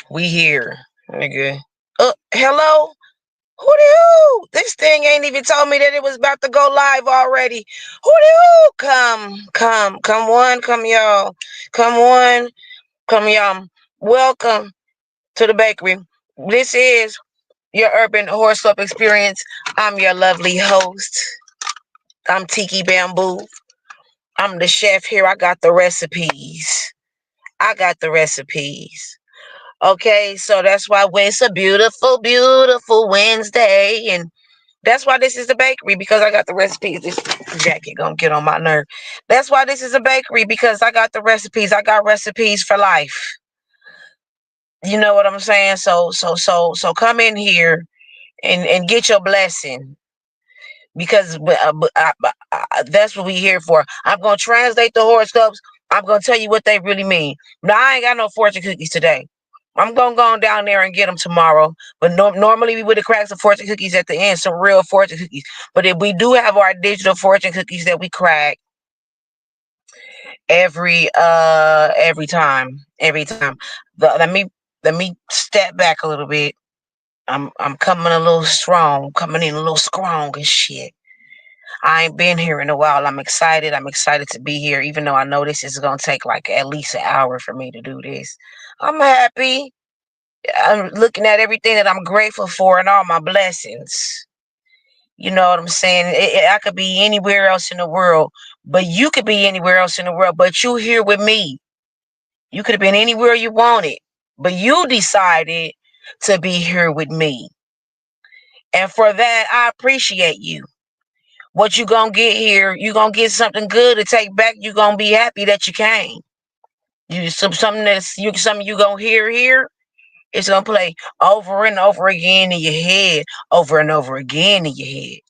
We here, nigga. Hello? Who the hell? This thing ain't even told me that it was about to go live already. Who the hell? Come one, come y'all. Come one, come y'all. Welcome to the bakery. This is your urban horoscope experience. I'm your lovely host. I'm Tiki Bamboo. I'm the chef here. I got the recipes. I got the recipes. Okay, so that's why it's a beautiful, beautiful Wednesday, and that's why this is a bakery because I got the recipes. This jacket gonna get on my nerve. That's why this is a bakery because I got the recipes. I got recipes for life. You know what I'm saying? So come in here and get your blessing because that's what we here for. I'm gonna translate the horoscopes. I'm gonna tell you what they really mean. Now I ain't got no fortune cookies today. I'm gonna go on down there and get them tomorrow. But normally we would have cracked some fortune cookies at the end, some real fortune cookies. But if we do have our digital fortune cookies that we crack every time, let me step back a little bit. I'm coming a little strong, coming in a little strong and shit. I ain't been here in a while. I'm excited. I'm excited to be here, even though I know this is gonna take like at least an hour for me to do this. I'm happy. I'm looking at everything that I'm grateful for and all my blessings. You know what I'm saying? I could be anywhere else in the world, but you could be anywhere else in the world, but you here with me. You could have been anywhere you wanted, but you decided to be here with me. And for that, I appreciate you. What you gonna get here, you gonna get something good to take back. You gonna be happy that you came. Something you gonna hear here. It's gonna play over and over again in your head, over and over again in your head.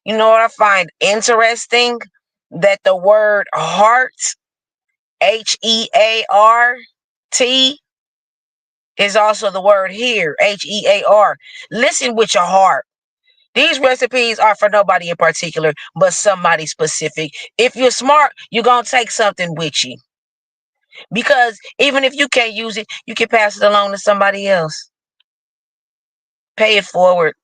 You know what I find interesting? That the word heart, HEART, is also the word here, HEAR. Listen with your heart. These recipes are for nobody in particular, but somebody specific. If you're smart, you're gonna take something with you. Because even if you can't use it, you can pass it along to somebody else. Pay it forward.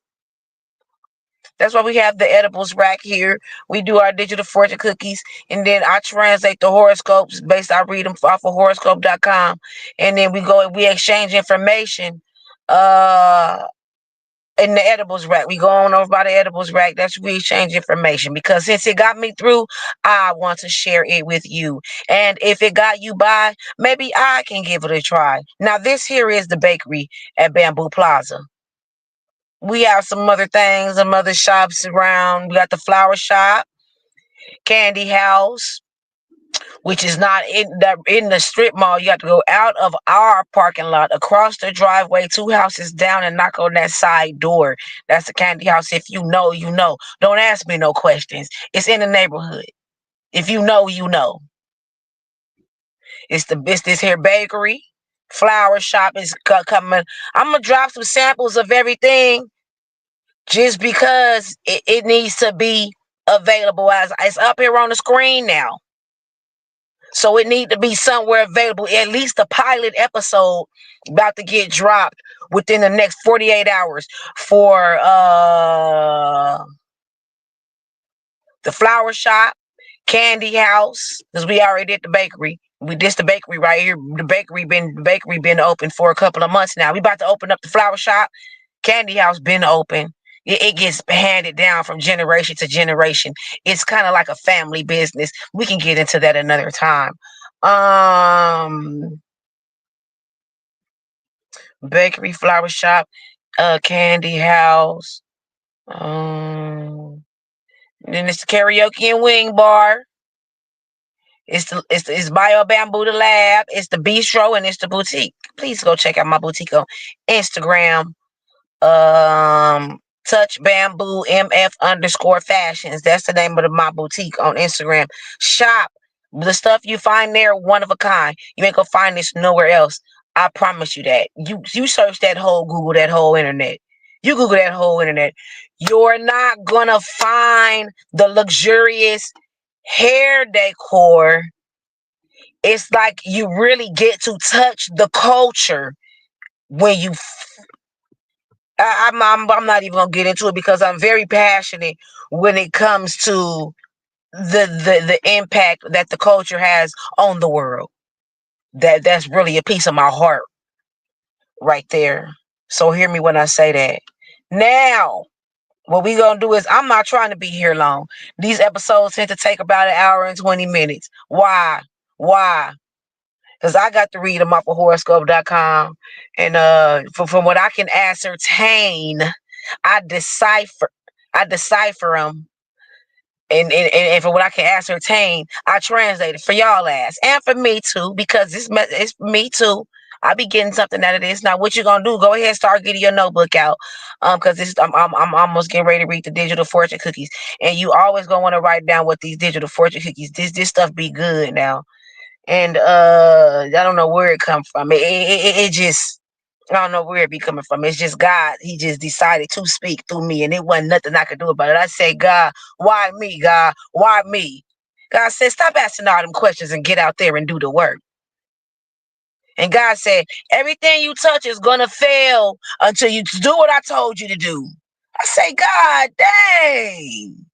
That's why we have the edibles rack here. We do our digital fortune cookies, and then I translate the horoscopes based. I read them off of horoscope.com, and then we go and we exchange information. Uh, in the edibles rack, we go on over by the edibles rack. That's where we exchange information because since it got me through, I want to share it with you. And if it got you by, maybe I can give it a try. Now, this here is the bakery at Bamboo Plaza. We have some other things, some other shops around. We got the flower shop, candy house, which is not in the strip mall. You have to go out of our parking lot, across the driveway, 2 houses down, and knock on that side door. That's the candy house. If you know, you know. Don't ask me no questions. It's in the neighborhood. If you know, you know. It's this here bakery, flower shop is coming. I'm gonna drop some samples of everything just because it needs to be available as it's up here on the screen now. So it need to be somewhere available. At least the pilot episode about to get dropped within the next 48 hours for the flower shop, candy house, because we already did the bakery. We did the bakery right here. The bakery been open for a couple of months now. We about to open up the flower shop. Candy house been open. It gets handed down from generation to generation. It's kind of like a family business. We can get into that another time. Um, Bakery, flower shop, candy house. Then it's the karaoke and wing bar. It's Bio Bamboo the Lab. It's the bistro and it's the boutique. Please go check out my boutique on Instagram. Touch Bamboo MF_fashions. That's the name of my boutique on Instagram. Shop. The stuff you find there, one of a kind. You ain't gonna find this nowhere else. I promise you that. You search that whole Google, that whole internet. You Google that whole internet. You're not gonna find the luxurious hair decor. It's like you really get to touch the culture when you I'm not even gonna get into it because I'm very passionate when it comes to the impact that the culture has on the world. That's really a piece of my heart right there. So hear me when I say that. Now, what we gonna do is I'm not trying to be here long. These episodes tend to take about 1 hour and 20 minutes. Why? Why? Because I got to read them off of horoscope.com. And from what I can ascertain, I decipher I decipher them. And from what I can ascertain, I translate it for y'all ass. And for me too, because it's me too. I be getting something out of this. Now, what you gonna do? Go ahead, start getting your notebook out, because I'm almost getting ready to read the digital fortune cookies, and you always gonna want to write down what these digital fortune cookies. This stuff be good now, and I don't know where it comes from. It just I don't know where it be coming from. It's just God. He just decided to speak through me, and it wasn't nothing I could do about it. I say, God, why me? God, why me? God said, stop asking all them questions and get out there and do the work. And God said, everything you touch is gonna fail until you do what I told you to do. I say, God, dang.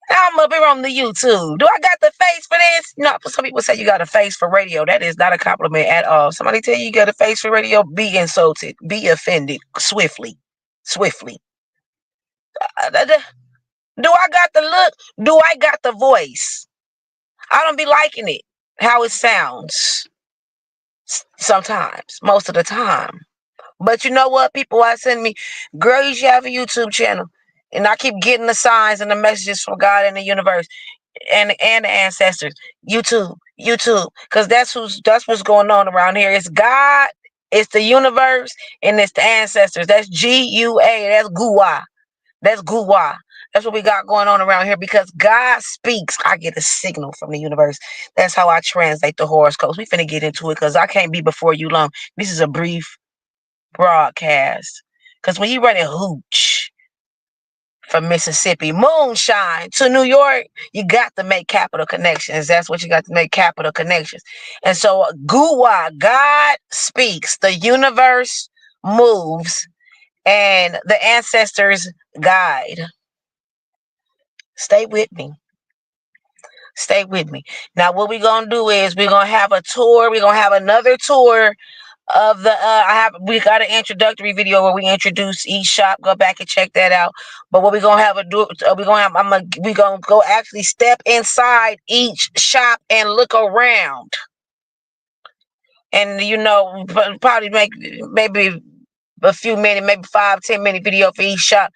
Now I'm up here on the YouTube. Do I got the face for this? No, some people say you got a face for radio. That is not a compliment at all. Somebody tell you got a face for radio, be insulted, be offended swiftly. Swiftly. Do I got the look? Do I got the voice? I don't be liking it, how it sounds sometimes, most of the time. But you know what? People are sending me, girl, you should have a YouTube channel. And I keep getting the signs and the messages from God and the universe and the ancestors. YouTube, because that's what's going on around here. It's God, it's the universe, and it's the ancestors. That's GUA. That's Gua. That's Gua. That's what we got going on around here because God speaks. I get a signal from the universe. That's how I translate the horoscopes. We finna get into it because I can't be before you long. This is a brief broadcast. Because when you run a hooch from Mississippi, moonshine to New York, you got to make capital connections. That's what you got to make, capital connections. And so, Gua, God speaks, the universe moves, and the ancestors guide. Stay with me. Stay with me. Now, what we're going to do is we're going to have a tour. We're going to have another tour of the we got an introductory video where we introduce each shop. Go back and check that out. But what we're gonna have we're gonna go actually step inside each shop and look around, and probably make maybe a few minutes, maybe 5-10 minute video for each shop.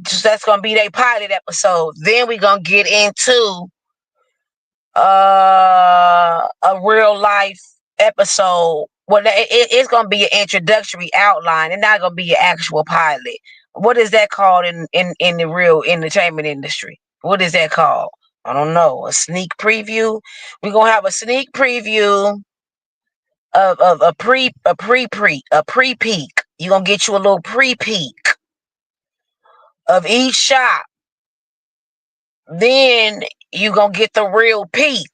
So that's gonna be their pilot episode. Then we're gonna get into a real life episode. Well, it's gonna be an introductory outline and not gonna be an actual pilot. What is that called in the real entertainment industry? What is that called? I don't know. A sneak preview. We're gonna have a sneak preview of a pre peek. You're gonna get you a little pre peek of each shop. Then you're gonna get the real peak.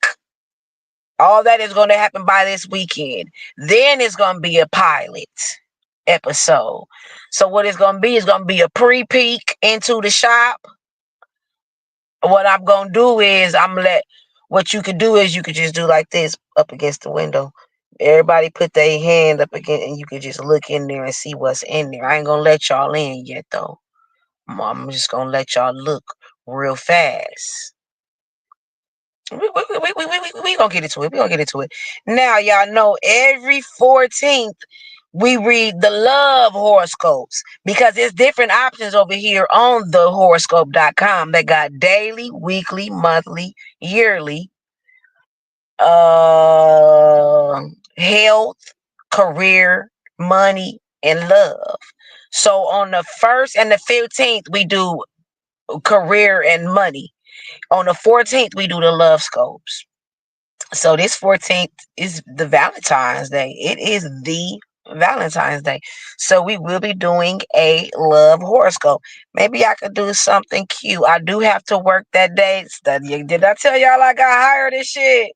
All that is going to happen by this weekend. Then it's going to be a pilot episode. So what it's going to be is going to be a pre-peek into the shop. What I'm going to do is what you could do is you could just do like this up against the window. Everybody put their hand up again and you could just look in there and see what's in there. I ain't going to let y'all in yet though. I'm just going to let y'all look real fast. We gonna get into it. We gonna get into it. Now, y'all know every 14th we read the love horoscopes because there's different options over here on the horoscope.com. They got daily, weekly, monthly, yearly, health, career, money, and love. So on the 1st and the 15th, we do career and money. On the 14th, we do the love scopes. So this 14th is the Valentine's Day. It is the Valentine's Day. So we will be doing a love horoscope. Maybe I could do something cute. I do have to work that day. Did I tell y'all I got hired and shit?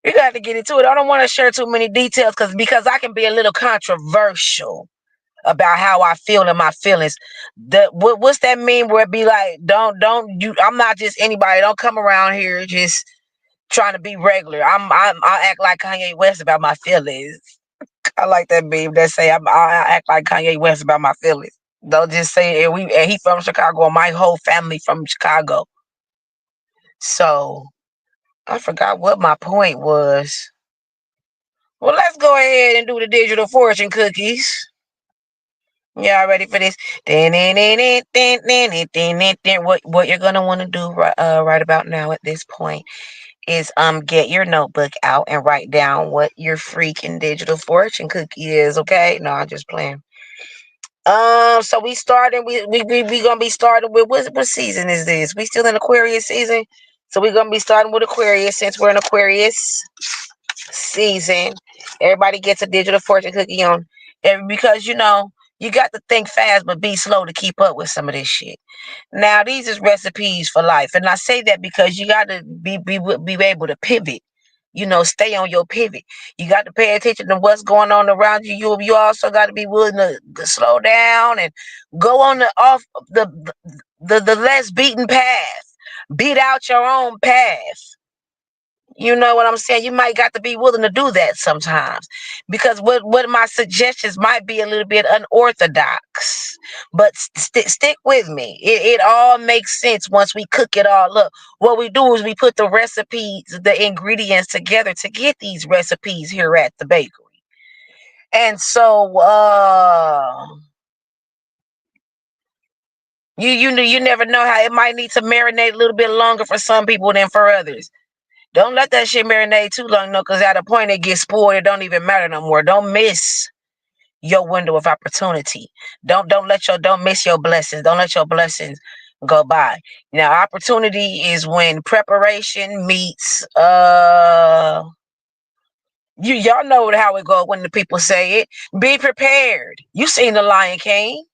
We got to get into it. I don't want to share too many details because I can be a little controversial about how I feel and my feelings. What's that mean? Where it be like, don't you? I'm not just anybody. Don't come around here just trying to be regular. I act like Kanye West about my feelings. I like that meme that say I act like Kanye West about my feelings. Don't just say and he from Chicago. And my whole family from Chicago. So I forgot what my point was. Well, let's go ahead and do the digital fortune cookies. Y'all ready for this? What you're gonna want to do right about now at this point is get your notebook out and write down what your freaking digital fortune cookie is. Okay? No, I'm just playing. So we starting. We gonna be starting with what season is this? We still in Aquarius season, so we're gonna be starting with Aquarius since we're in Aquarius season. Everybody gets a digital fortune cookie on, because you got to think fast but be slow to keep up with some of this shit. Now these is recipes for life, and I say that because you got to be able to pivot. Stay on your pivot. You got to pay attention to what's going on around you. You also got to be willing to slow down and go on the less beaten path. Beat out your own path. You know what I'm saying? You might got to be willing to do that sometimes, because what my suggestions might be a little bit unorthodox, but stick with me. It all makes sense once we cook it all up. What we do is we put the recipes, the ingredients together to get these recipes here at the bakery. And so you never know how it might need to marinate a little bit longer for some people than for others. Don't let that shit marinate too long, no, because at a point it gets spoiled. It don't even matter no more. Don't miss your window of opportunity. Don't miss your blessings. Don't let your blessings go by. Now, opportunity is when preparation meets y'all know how it goes when the people say it. Be prepared. You seen the Lion King.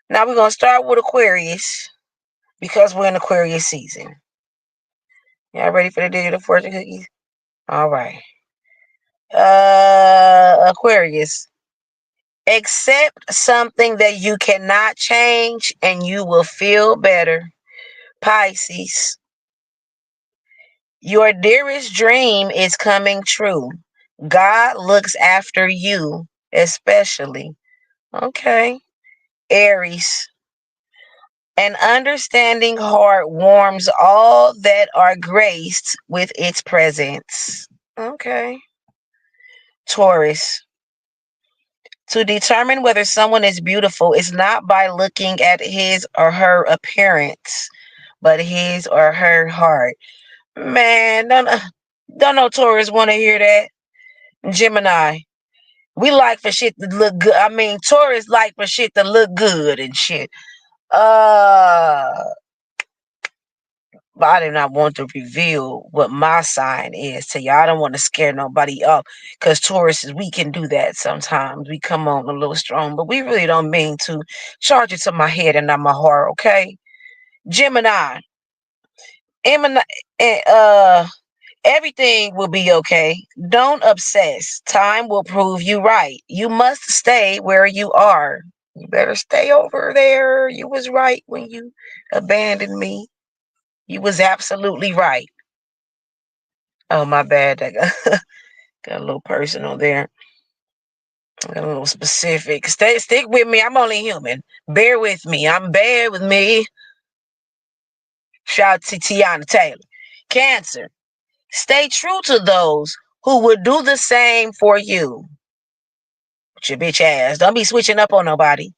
Now we're gonna start with Aquarius because we're in Aquarius season. Y'all ready for the digital fortune cookies? All right. Aquarius. Accept something that you cannot change and you will feel better. Pisces. Your dearest dream is coming true. God looks after you, especially. Okay. Aries. An understanding heart warms all that are graced with its presence. Okay. Taurus. To determine whether someone is beautiful is not by looking at his or her appearance, but his or her heart. Man, don't know Taurus want to hear that. Gemini. We like for shit to look good. I mean, Taurus like for shit to look good and shit. But I do not want to reveal what my sign is to y'all. I don't want to scare nobody up, because Tauruses, we can do that sometimes. We come on a little strong, but we really don't mean to. Charge it to my head and not my heart, okay? Gemini. Gemini, everything will be okay. Don't obsess. Time will prove you right. You must stay where you are. You better stay over there. You was right when you abandoned me. You was absolutely right. Oh, my bad. I got a little personal there. Got a little specific. Stick with me. I'm only human. Bear with me. Bear with me. Shout out to Tiana Taylor. Cancer. Stay true to those who would do the same for you. With your bitch ass. Don't be switching up on nobody.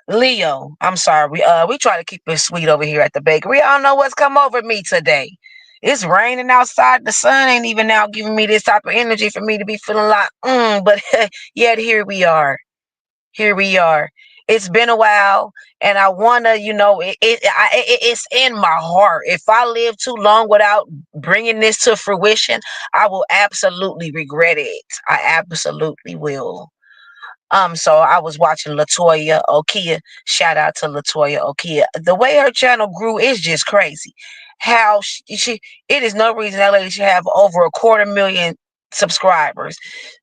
Leo. I'm sorry. We try to keep it sweet over here at the bakery. I don't know what's come over me today. It's raining outside. The sun ain't even now giving me this type of energy for me to be feeling like, but yet here we are. Here we are. It's been a while, and I wanna, it's in my heart. If I live too long without bringing this to fruition, I will absolutely regret it. I absolutely will. So I was watching Latoya Okia. Shout out to Latoya Okia. The way her channel grew is just crazy. how it is no reason that lady should have over 250,000 subscribers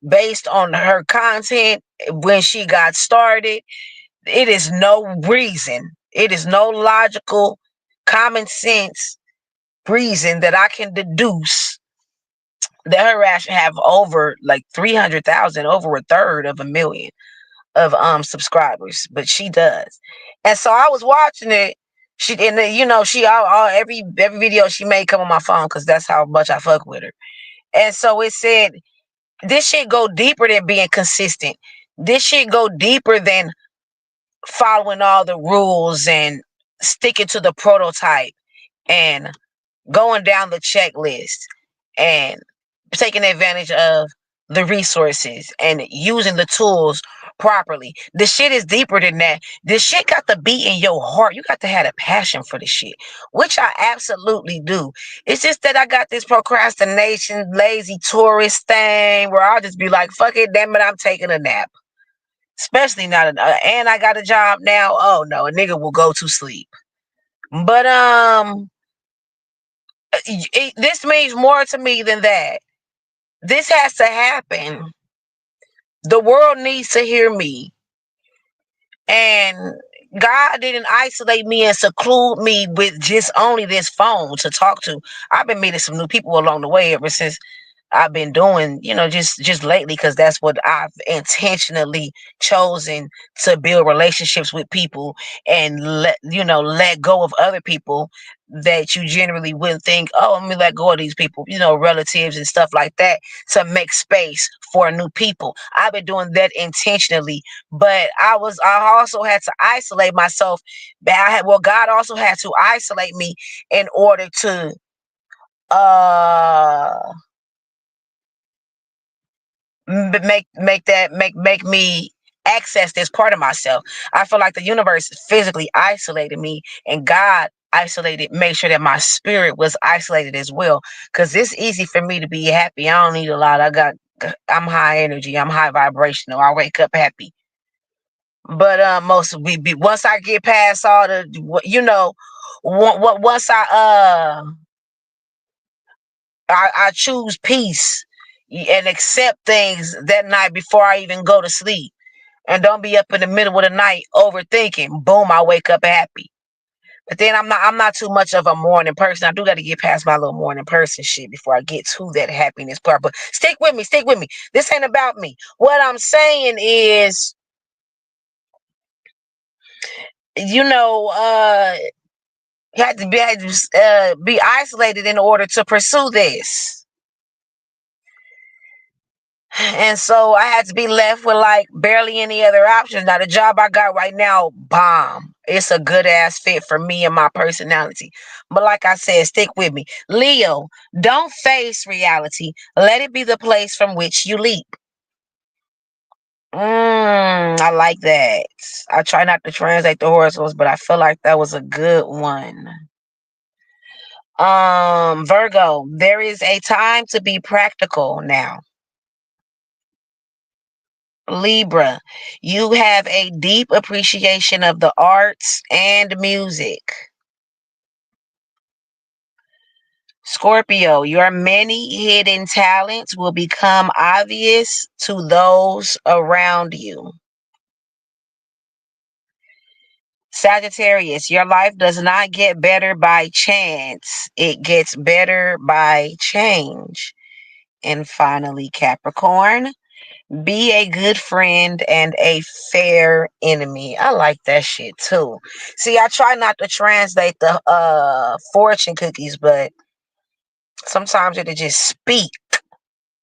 based on her content when she got started. It is no reason. It is no logical, common sense reason that I can deduce that her ass should have over like 300,000, over a third of a million of subscribers, but she does. And so I was watching it. She and she all every video she made come on my phone because that's how much I fuck with her. And so it said this shit go deeper than being consistent. This shit go deeper than following all the rules and sticking to the prototype and going down the checklist and taking advantage of the resources and using the tools properly. The shit is deeper than that. This shit got to be in your heart. You got to have a passion for the shit, which I absolutely do. It's just that I got this procrastination, lazy tourist thing where I'll just be like, fuck it, damn it, I'm taking a nap. Especially not, and I got a job now. Oh no, a nigga will go to sleep. But this means more to me than that. This has to happen. The world needs to hear me. And God didn't isolate me and seclude me with just only this phone to talk to. I've been meeting some new people along the way ever since I've been doing, just lately, because that's what I've intentionally chosen to build relationships with people and let go of other people that you generally wouldn't think, oh, let me let go of these people, relatives and stuff like that, to make space for new people. I've been doing that intentionally, but I also had to isolate myself. God also had to isolate me in order to make me access this part of myself. I feel like the universe physically isolated me, and God made sure that my spirit was isolated as well. Because it's easy for me to be happy. I don't need a lot. I'm high energy. I'm high vibrational. I wake up happy. But once I get past all the, once I choose peace and accept things that night before I even go to sleep, and don't be up in the middle of the night overthinking. Boom, I wake up happy. But then I'm not too much of a morning person. I do got to get past my little morning person shit before I get to that happiness part. But stick with me. This ain't about me. What I'm saying is, you had to be isolated in order to pursue this. And so I had to be left with like barely any other options. Now the job I got right now, bomb. It's a good ass fit for me and my personality. But like I said, stick with me. Leo, don't face reality. Let it be the place from which you leap. I like that. I try not to translate the horoscopes, but I feel like that was a good one. Virgo, there is a time to be practical now. Libra, you have a deep appreciation of the arts and music. Scorpio, your many hidden talents will become obvious to those around you. Sagittarius, your life does not get better by chance. It gets better by change. And finally, Capricorn, be a good friend and a fair enemy. I like that shit too. See, I try not to translate the fortune cookies, but sometimes it'll just speak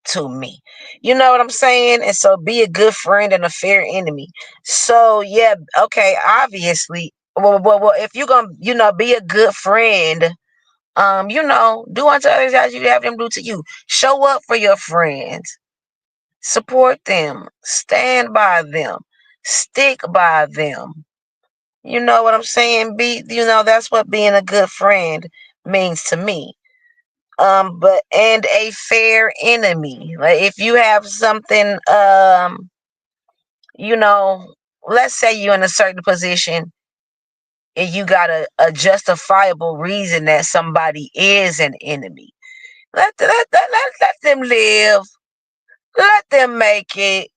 to me. You know what I'm saying? And so be a good friend and a fair enemy. So yeah, okay, obviously. Well, if you're gonna, be a good friend, do unto others as you have them do to you. Show up for your friends. Support them, stand by them, stick by them. You know what I'm saying? That's what being a good friend means to me. And a fair enemy. Like if you have something, you know, let's say you're in a certain position and you got a justifiable reason that somebody is an enemy. Let them live. Let them make it.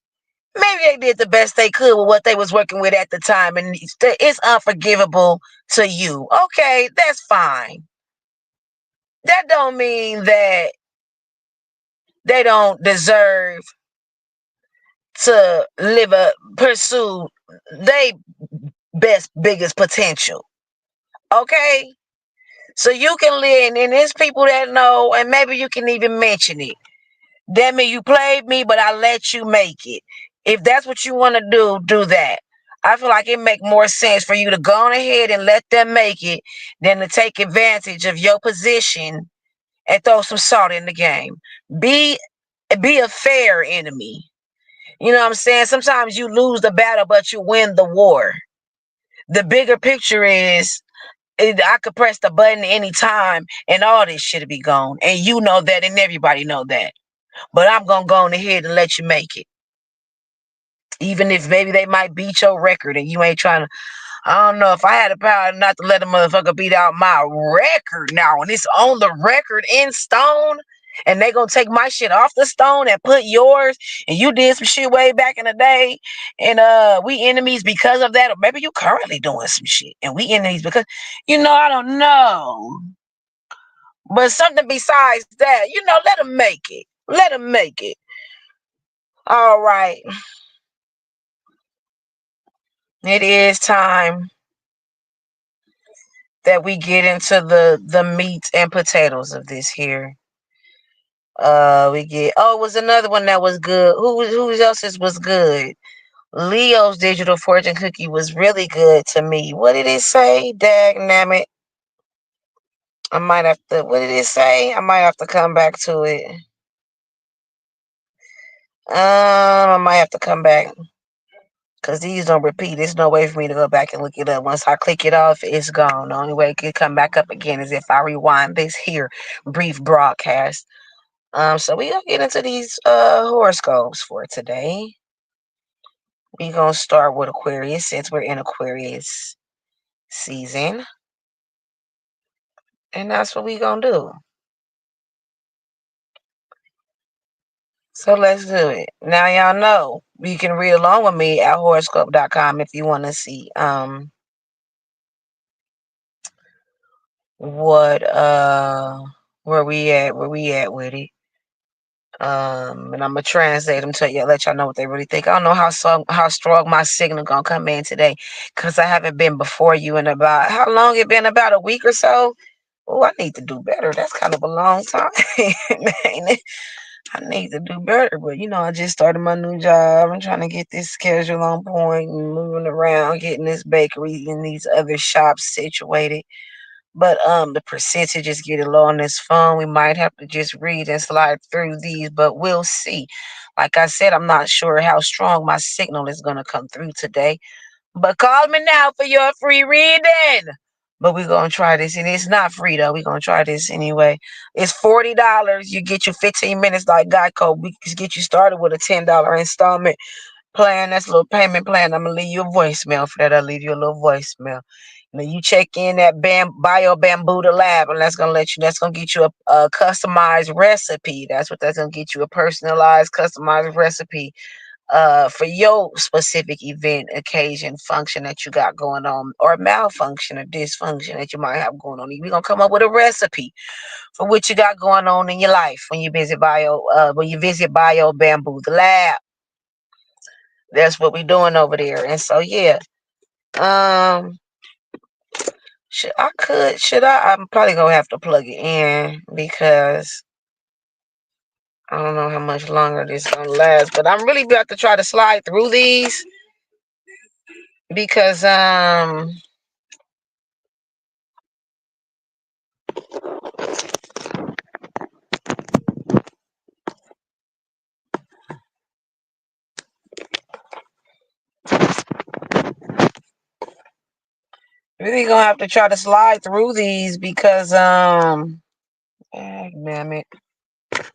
Maybe they did the best they could with what they was working with at the time, and it's unforgivable to you. Okay, that's fine. That don't mean that they don't deserve to pursue they biggest potential. Okay? So you can live, and there's people that know, and maybe you can even mention it. That mean you played me, but I let you make it. If that's what you want to do that. I feel like it make more sense for you to go on ahead and let them make it than to take advantage of your position and throw some salt in the game. Be a fair enemy. You know what I'm saying? Sometimes you lose the battle, but you win the war. The bigger picture is I could press the button anytime and all this shit be gone. And you know that, and everybody know that. But I'm gonna go on ahead and let you make it. Even if maybe they might beat your record and you ain't trying to. I don't know, if I had the power not to let a motherfucker beat out my record now, and it's on the record in stone, and they gonna take my shit off the stone and put yours, and you did some shit way back in the day, and we enemies because of that, or maybe you currently doing some shit and we enemies because, I don't know. But something besides that, let them make it. Let them make it. All right. It is time that we get into the meat and potatoes of this here. It was another one that was good. Who else's was good? Leo's digital fortune cookie was really good to me. What did it say? Dagnammit. I might have to. What did it say? I might have to come back to it. I might have to come back because these don't repeat. There's no way for me to go back and look it up. Once I click it off, it's gone. The only way it could come back up again is if I rewind this here brief broadcast. So we gonna get into these horoscopes for today. We gonna start with Aquarius since we're in Aquarius season, and that's what we gonna do. So let's do it. Now y'all know you can read along with me at horoscope.com if you want to see what where we at with it. And I'm gonna translate them to you, let y'all know what they really think. I don't know how strong my signal gonna come in today, cause I haven't been before you in about how long it been, about a week or so. Oh, I need to do better. That's kind of a long time. I need to do better, but I just started my new job. I'm trying to get this schedule on point and moving around, getting this bakery and these other shops situated. But the percentages get low on this phone. We might have to just read and slide through these, but we'll see. Like I said, I'm not sure how strong my signal is gonna come through today. But call me now for your free reading. But we're gonna try this, and it's not free though. We're gonna try this anyway. It's $40. You get your 15 minutes like Geico. We can get you started with a $10 installment plan. That's a little payment plan. I'm gonna leave you a voicemail for that. I'll leave you a little voicemail. You check in that Bio Bamboo the Lab, and that's gonna get you a customized recipe. That's gonna get you, a personalized, customized recipe for your specific event, occasion, function that you got going on, or malfunction or dysfunction that you might have going on. We're gonna come up with a recipe for what you got going on in your life when you visit Bio Bamboo the Lab. That's what we're doing over there. And so yeah. I'm probably gonna have to plug it in because I don't know how much longer this is gonna last, but I'm really about to try to slide through these because really gonna have to try to slide through these because damn it.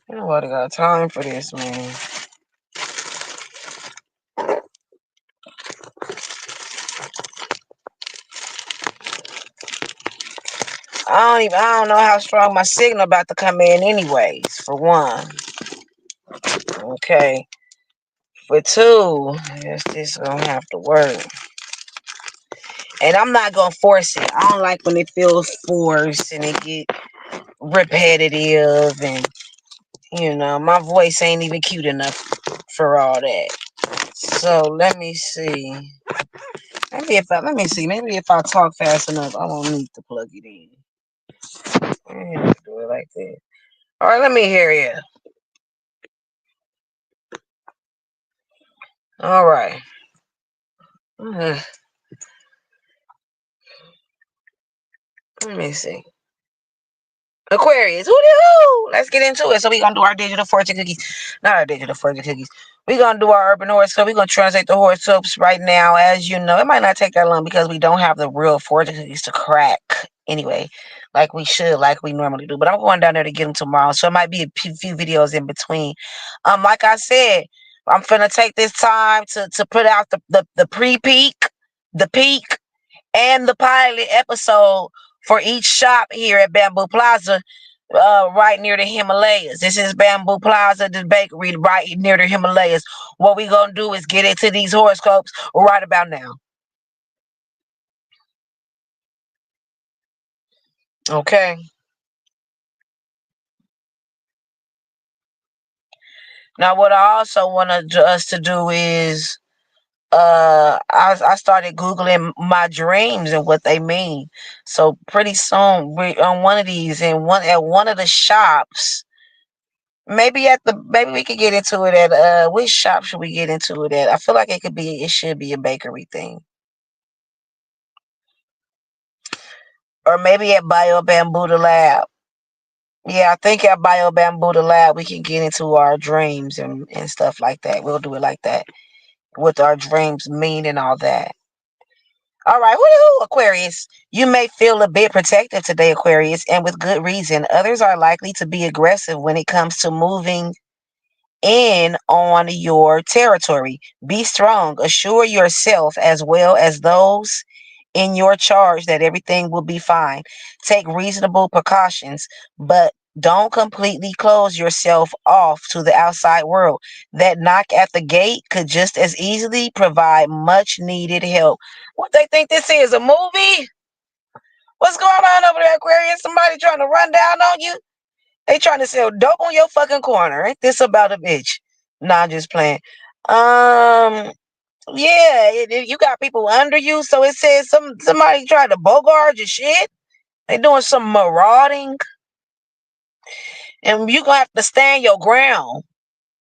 Nobody got time for this, man. I don't know how strong my signal about to come in anyways, for one. Okay. For two, yes, this gonna have to work. And I'm not gonna force it. I don't like when it feels forced and it get repetitive, and my voice ain't even cute enough for all that. So let me see. Maybe if I talk fast enough, I won't need to plug it in. Do it like this. All right, let me hear you. All right. Let me see. Aquarius, woo-hoo! Let's get into it. So we're gonna do our digital fortune cookies. Not our digital fortune cookies. We're gonna do our urban horoscope. We're gonna translate the horoscopes right now. As you know, it might not take that long because we don't have the real fortune cookies to crack anyway, like we should, like we normally do. But I'm going down there to get them tomorrow, so it might be a few videos in between. Like I said, I'm finna take this time to put out the pre-peak, the peak, and the pilot episode for each shop here at Bamboo Plaza, right near the Himalayas. This is Bamboo Plaza, the bakery right near the Himalayas. What we gonna do is get into these horoscopes right about now. Okay. Now, what I also want us to do is, I started Googling my dreams and what they mean. So pretty soon we on one of these and one of the shops. Maybe we could get into it at which shop should we get into it at? I feel like it should be a bakery thing. Or maybe at Bio Bamboo the Lab. Yeah, I think at Bio Bamboo the Lab we can get into our dreams and stuff like that. We'll do it like that. What our dreams mean and all that. All right, woo, Aquarius. You may feel a bit protective today, Aquarius, and with good reason. Others are likely to be aggressive when it comes to moving in on your territory. Be strong. Assure yourself as well as those in your charge that everything will be fine. Take reasonable precautions, but don't completely close yourself off to the outside world. That knock at the gate could just as easily provide much needed help. What they think this is, a movie? What's going on over there, Aquarius? Somebody trying to run down on you? They trying to sell dope on your fucking corner. Ain't this about a bitch? Nah, I'm just playing. Yeah, you got people under you, so it says somebody tried to bogart your shit. They doing some marauding, and you gonna have to stand your ground.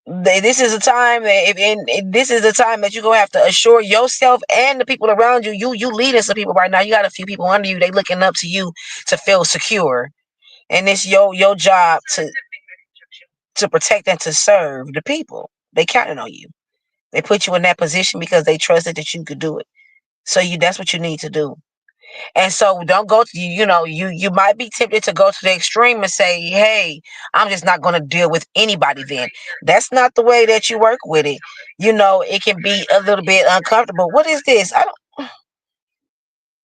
This is a time that this is the time that you're gonna have to assure yourself and the people around you. You leading some people right now. You got a few people under you. They looking up to you to feel secure, and it's your job to protect and to serve the people. They counting on you. They put you in that position because they trusted that you could do it. So that's what you need to do. And so don't go to you might be tempted to go to the extreme and say, hey, I'm just not going to deal with anybody then. That's not the way that you work with it. It can be a little bit uncomfortable. What is this? I don't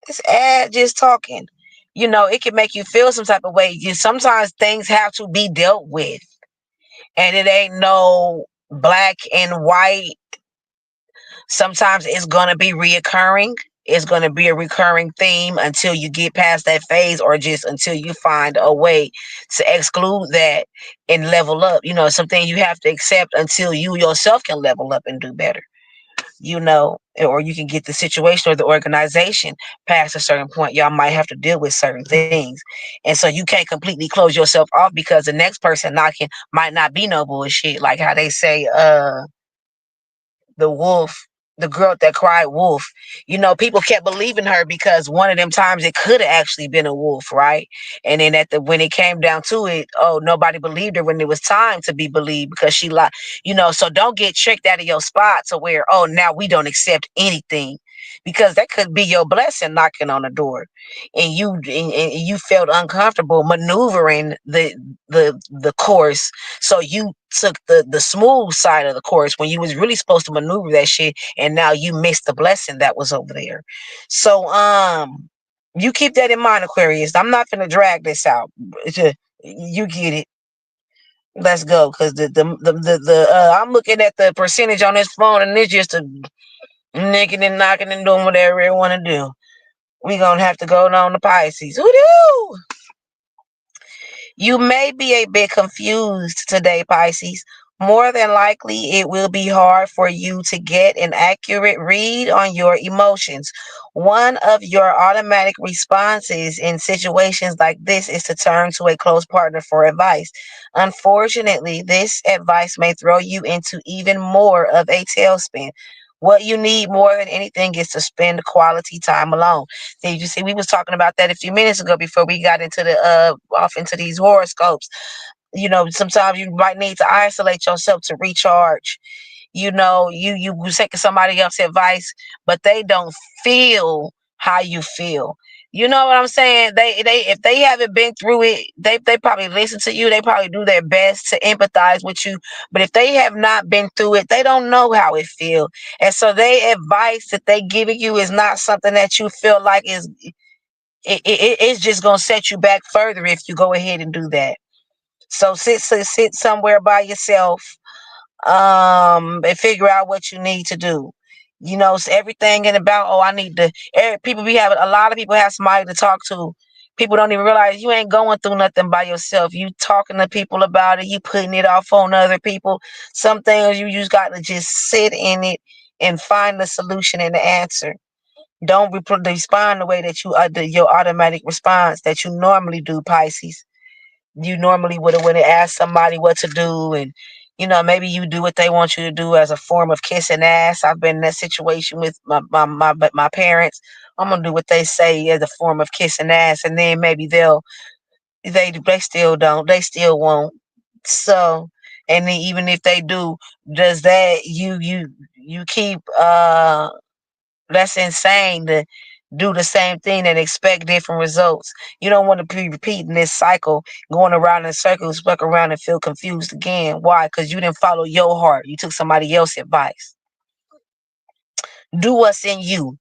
This ad just talking. It can make you feel some type of way. Sometimes things have to be dealt with. And it ain't no black and white. Sometimes it's going to be reoccurring. It's going to be a recurring theme until you get past that phase, or just until you find a way to exclude that and level up. Something you have to accept until you yourself can level up and do better. Or you can get the situation or the organization past a certain point. Y'all might have to deal with certain things. And so you can't completely close yourself off because the next person knocking might not be no bullshit. Like how they say, the wolf, the girl that cried wolf. People kept believing her because one of them times it could have actually been a wolf, right? And then when it came down to it, oh, nobody believed her when it was time to be believed because she lied. So don't get tricked out of your spot to where, oh, now we don't accept anything, because that could be your blessing knocking on the door, and you felt uncomfortable maneuvering the course, so you took the smooth side of the course when you was really supposed to maneuver that shit, and now you missed the blessing that was over there. So You keep that in mind, Aquarius. I'm not gonna drag this out. You get it. Let's go, cause I'm looking at the percentage on this phone, and it's just a nicking and knocking and doing whatever they want to do. We gonna have to go on to Pisces. Woo-hoo! You may be a bit confused today, Pisces. More than likely, it will be hard for you to get an accurate read on your emotions. One of your automatic responses in situations like this is to turn to a close partner for advice. Unfortunately, this advice may throw you into even more of a tailspin. What you need more than anything is to spend quality time alone. Did you see we was talking about that a few minutes ago before we got into the off into these horoscopes? You know, sometimes you might need to isolate yourself to recharge. You know, you taking somebody else's advice, but they don't feel how you feel. You know what I'm saying? They if they haven't been through it, they probably listen to you. They probably do their best to empathize with you. But if they have not been through it, they don't know how it feels. And so they advice that they giving you is not something that you feel like is it's just gonna set you back further if you go ahead and do that. So sit somewhere by yourself, and figure out what you need to do. You know, it's everything in about, oh, I need to, people be having, a lot of people have somebody to talk to. People don't even realize you ain't going through nothing by yourself. You talking to people about it, you putting it off on other people. Some things you just got to just sit in it and find the solution and the answer. Don't respond the way that you your automatic response that you normally do, Pisces. You normally would have asked somebody what to do, and maybe you do what they want you to do as a form of kissing ass. I've been in that situation with my parents. I'm gonna do what they say as a form of kissing ass, and then maybe they still don't, they still won't. So, and then even if they do, does that you keep that's insane to do the same thing and expect different results. You don't want to be repeating this cycle, going around in circles, stuck around and feel confused again. Why? Because you didn't follow your heart. You took somebody else's advice. Do what's in you.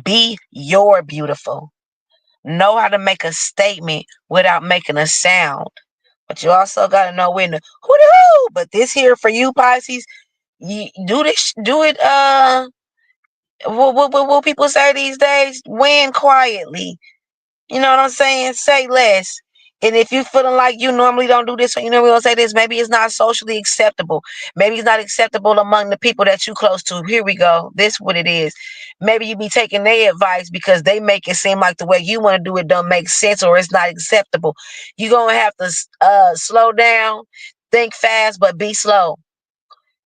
Be your beautiful. Know how to make a statement without making a sound. But you also got to know when to hoo. But this here for you, Pisces, you do this, do it. What people say these days? Win quietly. You know what I'm saying? Say less. And if you feeling like you normally don't do this or you normally don't say this, maybe it's not socially acceptable. Maybe it's not acceptable among the people that you close to. Here we go. This is what it is. Maybe you be taking their advice because they make it seem like the way you want to do it don't make sense or it's not acceptable. You're going to have to slow down, think fast, but be slow.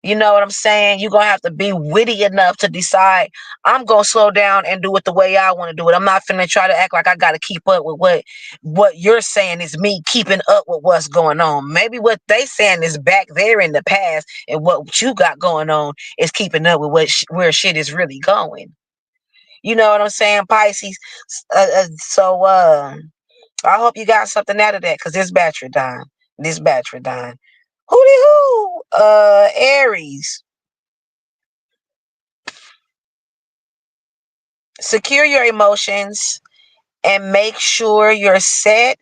You know what I'm saying? You're going to have to be witty enough to decide, I'm going to slow down and do it the way I want to do it. I'm not finna try to act like I got to keep up with what you're saying is me keeping up with what's going on. Maybe what they saying is back there in the past, and what you got going on is keeping up with where shit is really going. You know what I'm saying, Pisces? I hope you got something out of that, because this battery dying. This battery dying. Hooty hoo! Aries. Secure your emotions and make sure you're set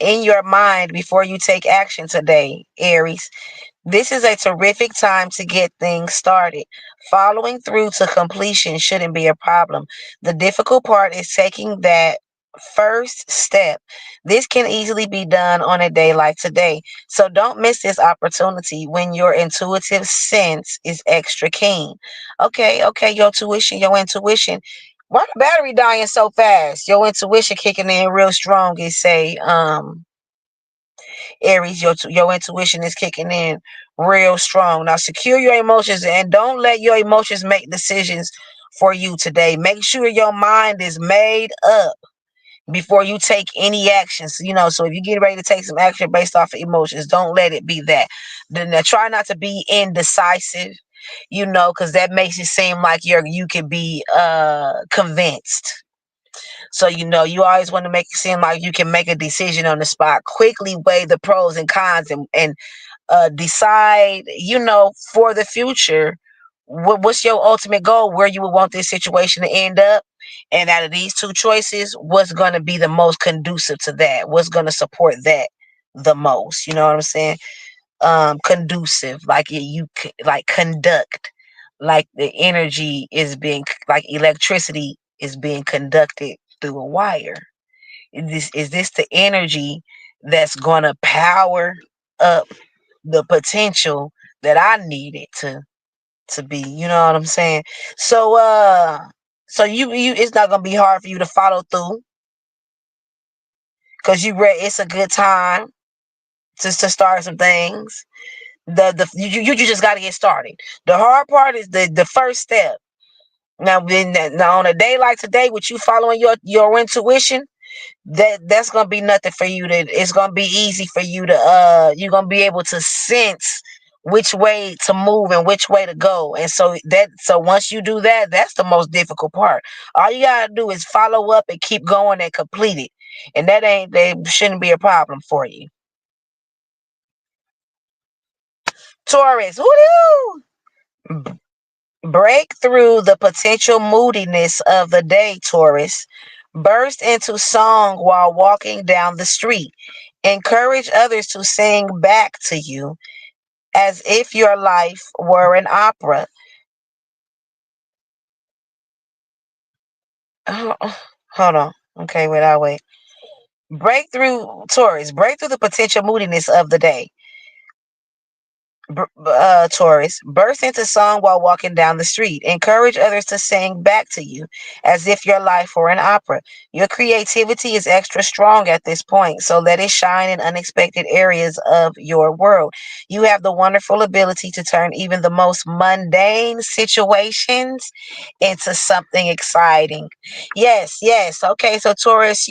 in your mind before you take action today, Aries. This is a terrific time to get things started. Following through to completion shouldn't be a problem. The difficult part is taking that first step. This can easily be done on a day like today. So don't miss this opportunity when your intuitive sense is extra keen. Okay, your intuition. Why the battery dying so fast? Your intuition kicking in real strong. It say, Aries, your intuition is kicking in real strong. Now secure your emotions and don't let your emotions make decisions for you today. Make sure your mind is made up before you take any actions. So if you get ready to take some action based off of emotions, don't let it be that. Then try not to be indecisive, because that makes it seem like you can be convinced. So, you always want to make it seem like you can make a decision on the spot. Quickly weigh the pros and cons and decide, for the future, what's your ultimate goal, where you would want this situation to end up. And out of these two choices, what's going to be the most conducive to that? What's going to support that the most? You know what I'm saying? Conducive, like like conduct, like the energy is being, like electricity is being conducted through a wire. Is this the energy that's going to power up the potential that I needed to be? You know what I'm saying? So so you it's not gonna be hard for you to follow through, because you read it's a good time to start some things. You just got to get started. The hard part is the first step. Now on a day like today, with you following your intuition, that's gonna be nothing for you to. It's gonna be easy for you to. You're gonna be able to sense which way to move and which way to go. And so once you do that, that's the most difficult part. All you gotta do is follow up and keep going and complete it. And that shouldn't be a problem for you. Taurus, woo! Break through the potential moodiness of the day, Taurus. Burst into song while walking down the street. Encourage others to sing back to you as if your life were an opera. Oh, hold on. Okay, wait, I'll wait. Breakthrough, Taurus. Break through the potential moodiness of the day. Taurus, burst into song while walking down the street. Encourage others to sing back to you as if your life were an opera. Your creativity is extra strong at this point, so let it shine in unexpected areas of your world. You have the wonderful ability to turn even the most mundane situations into something exciting. Yes, yes. Okay, so Taurus,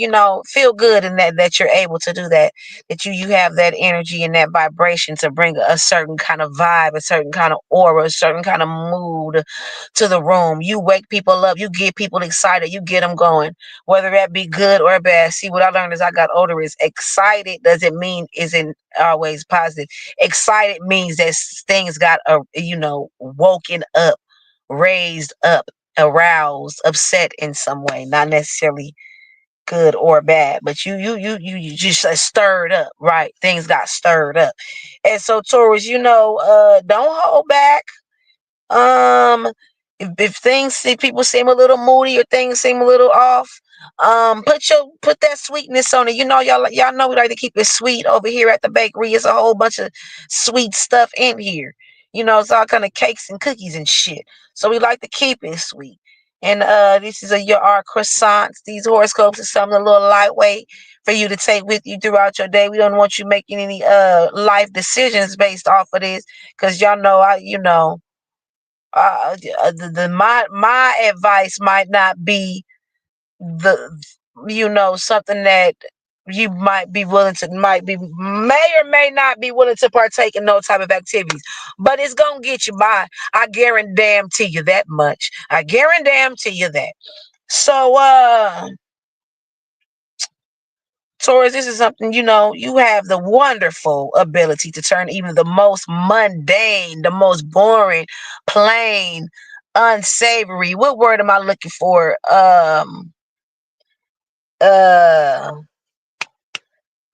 feel good in that you're able to do that. That you have that energy and that vibration to bring a certain kind of vibe, a certain kind of aura, a certain kind of mood to the room. You wake people up, you get people excited, you get them going, whether that be good or bad. See, what I learned as I got older is excited doesn't mean isn't always positive. Excited means that things got woken up, raised up, aroused, upset in some way, not necessarily good or bad, but you just stirred up, right? Things got stirred up. And so Taurus, don't hold back. um if things see people seem a little moody or things seem a little off, put that sweetness on it. Y'all know we like to keep it sweet over here at the bakery. It's a whole bunch of sweet stuff in here. It's all kind of cakes and cookies and shit, so we like to keep it sweet. And this is our croissants. These horoscopes are something a little lightweight for you to take with you throughout your day. We don't want you making any life decisions based off of this, because y'all know my advice might not be the something that you may or may not be willing to partake in those type of activities, but it's gonna get you by. I guarantee you that much. I guarantee you that. So Taurus, this is something, you have the wonderful ability to turn even the most mundane, the most boring, plain, unsavory. What word am I looking for? Uh,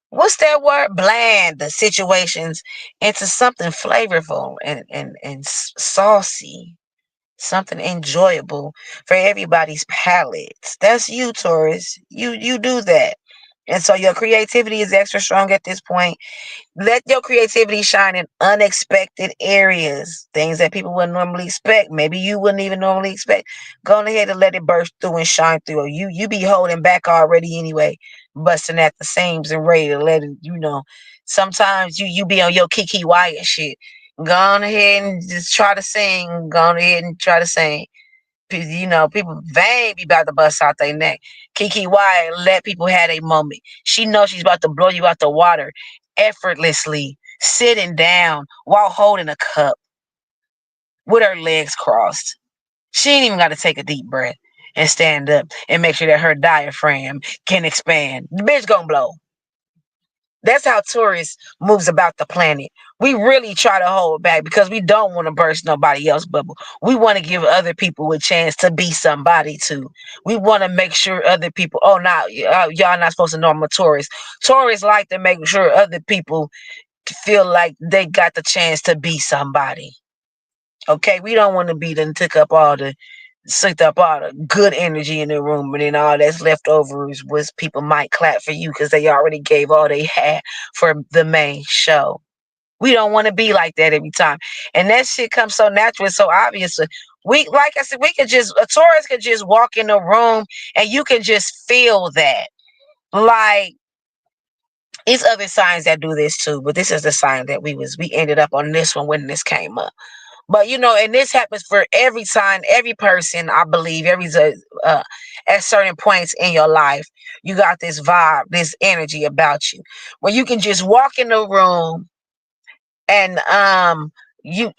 what's that word? Bland situations into something flavorful and saucy, something enjoyable for everybody's palates. That's you, Taurus. You do that. And so your creativity is extra strong at this point. Let your creativity shine in unexpected areas, things that people wouldn't normally expect. Maybe you wouldn't even normally expect. Go ahead and let it burst through and shine through. You be holding back already anyway, busting at the seams and ready to let it. Sometimes you be on your Kiki Wyatt shit. Go on ahead and just try to sing. Go on ahead and try to sing. People vain be about to bust out their neck. Kiki Wyatt let people have a moment. She knows she's about to blow you out the water effortlessly, sitting down while holding a cup with her legs crossed. She ain't even got to take a deep breath and stand up and make sure that her diaphragm can expand. The bitch gonna blow. That's how Taurus moves about the planet. We really try to hold back because we don't want to burst nobody else's bubble. We want to give other people a chance to be somebody too. We want to make sure other people. Oh, now y'all not supposed to know I'm a Taurus. Taurus like to make sure other people feel like they got the chance to be somebody. Okay, we don't want to be then took up all the sucked up all the good energy in the room, and then all that's left over is was people might clap for you because they already gave all they had for the main show. We don't want to be like that every time, and that shit comes so natural, so obvious. We, like I said, we could just a Taurus could just walk in the room and you can just feel that. Like it's other signs that do this too, but this is the sign that we ended up on this one when this came up. But and this happens for every sign, every person, I believe, at certain points in your life, you got this vibe, this energy about you. When you can just walk in the room and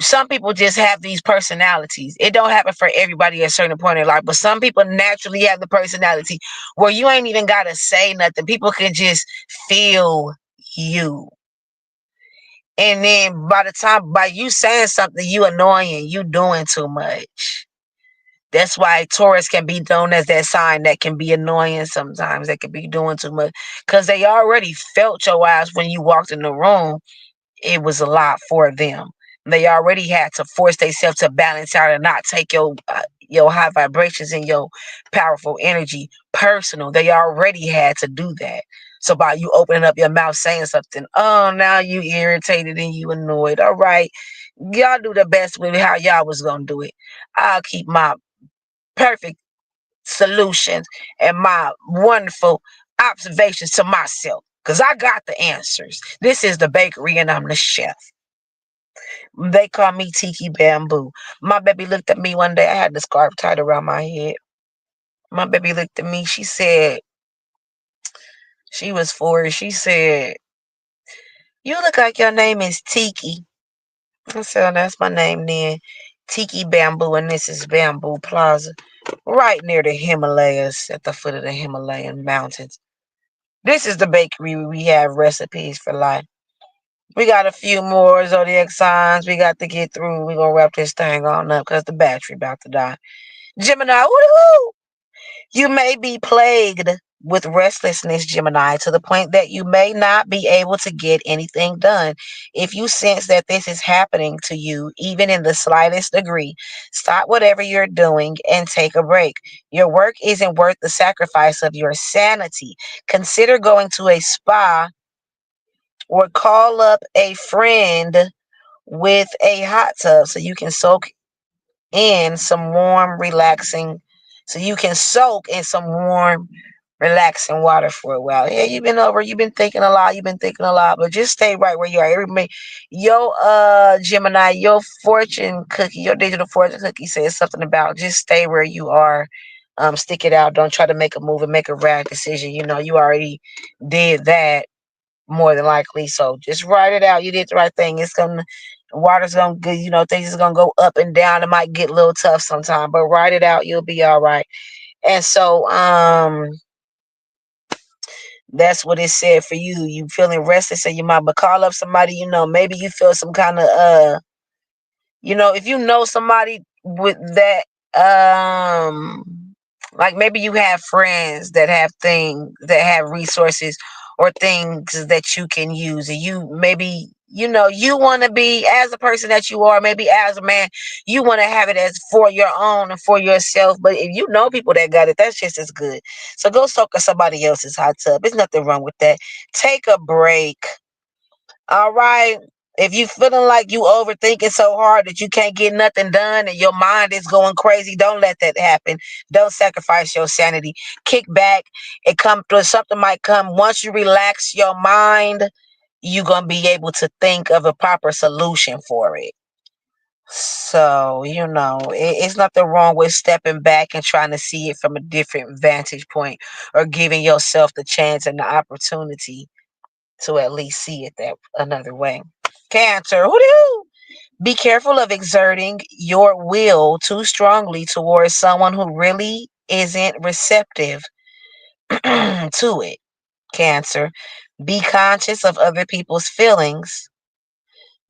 some people just have these personalities. It don't happen for everybody at a certain point in life, but some people naturally have the personality where you ain't even gotta say nothing. People can just feel you. And then by you saying something, you annoying, you doing too much. That's why Taurus can be known as that sign that can be annoying sometimes. They can be doing too much because they already felt your ass when you walked in the room. It was a lot for them. They already had to force themselves to balance out and not take your high vibrations and your powerful energy personal. They already had to do that. So by you opening up your mouth saying something, oh, now you irritated and you annoyed. All right, y'all do the best with how y'all was gonna do it. I'll keep my perfect solutions and my wonderful observations to myself because I got the answers. This is the bakery and I'm the chef. They call me Tiki Bamboo. My baby looked at me one day. I had the scarf tied around my head. My baby looked at me. She said, she was 4. She said, you look like your name is Tiki. I said, oh, that's my name then. Tiki Bamboo, and this is Bamboo Plaza, right near the Himalayas, at the foot of the Himalayan mountains. This is the bakery where we have recipes for life. We got a few more zodiac signs we got to get through. We're going to wrap this thing on up because the battery about to die. Gemini, woo-hoo! You may be plagued with restlessness, Gemini, to the point that you may not be able to get anything done. If you sense that this is happening to you, even in the slightest degree, stop whatever you're doing and take a break. Your work isn't worth the sacrifice of your sanity. Consider going to a spa or call up a friend with a hot tub so you can soak in some warm, relaxing, so you can soak in some warm, relaxing water for a while. Yeah, you've been thinking a lot, but just stay right where you are. Everybody, Gemini, your fortune cookie, your digital fortune cookie says something about just stay where you are. Stick it out. Don't try to make a move and make a rash decision. You already did that more than likely. So just write it out. You did the right thing. Water's gonna go, things is gonna go up and down. It might get a little tough sometime, but write it out. You'll be all right. And so, that's what it said for you. You feeling restless, so you might but call up somebody. Maybe you feel some kind of if you know somebody with that, like maybe you have friends that have things that have resources or things that you can use, and you maybe you want to be, as a person that you are, maybe as a man, you want to have it as for your own and for yourself. But if you know people that got it, that's just as good. So go soak in somebody else's hot tub. There's nothing wrong with that. Take a break. All right. If you feeling like you overthinking so hard that you can't get nothing done and your mind is going crazy, don't let that happen. Don't sacrifice your sanity. Kick back. It come through. Something might come. Once you relax your mind, you're going to be able to think of a proper solution for it. So, it's nothing wrong with stepping back and trying to see it from a different vantage point, or giving yourself the chance and the opportunity to at least see it that another way. Cancer, who be careful of exerting your will too strongly towards someone who really isn't receptive to it. Cancer, Be conscious of other people's feelings.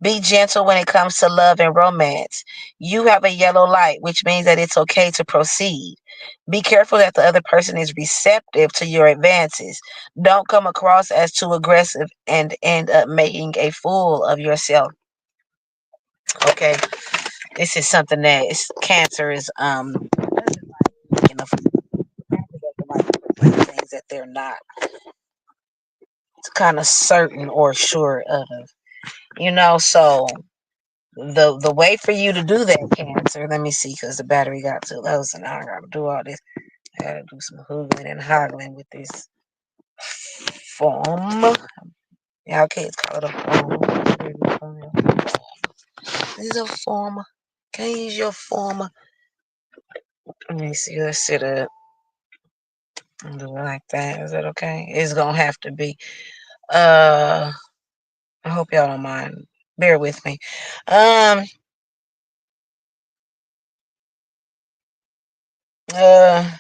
Be gentle when it comes to love and romance. You have a yellow light, which means that it's okay to proceed. Be careful that the other person is receptive to your advances. Don't come across as too aggressive and end up making a fool of yourself. Okay, this is something that is Cancer is you know things that they're not kind of certain or sure of. So the way for you to do that, Cancer, let me see, because the battery got too low, so now I gotta do all this. I gotta do some hoogling and hoggling with this form. Y'all kids call it a form. This is a form. Can you use your form? Let me see. Let's sit up and do it like that. Is that okay? It's gonna have to be. I hope y'all don't mind. Bear with me. Um. Uh.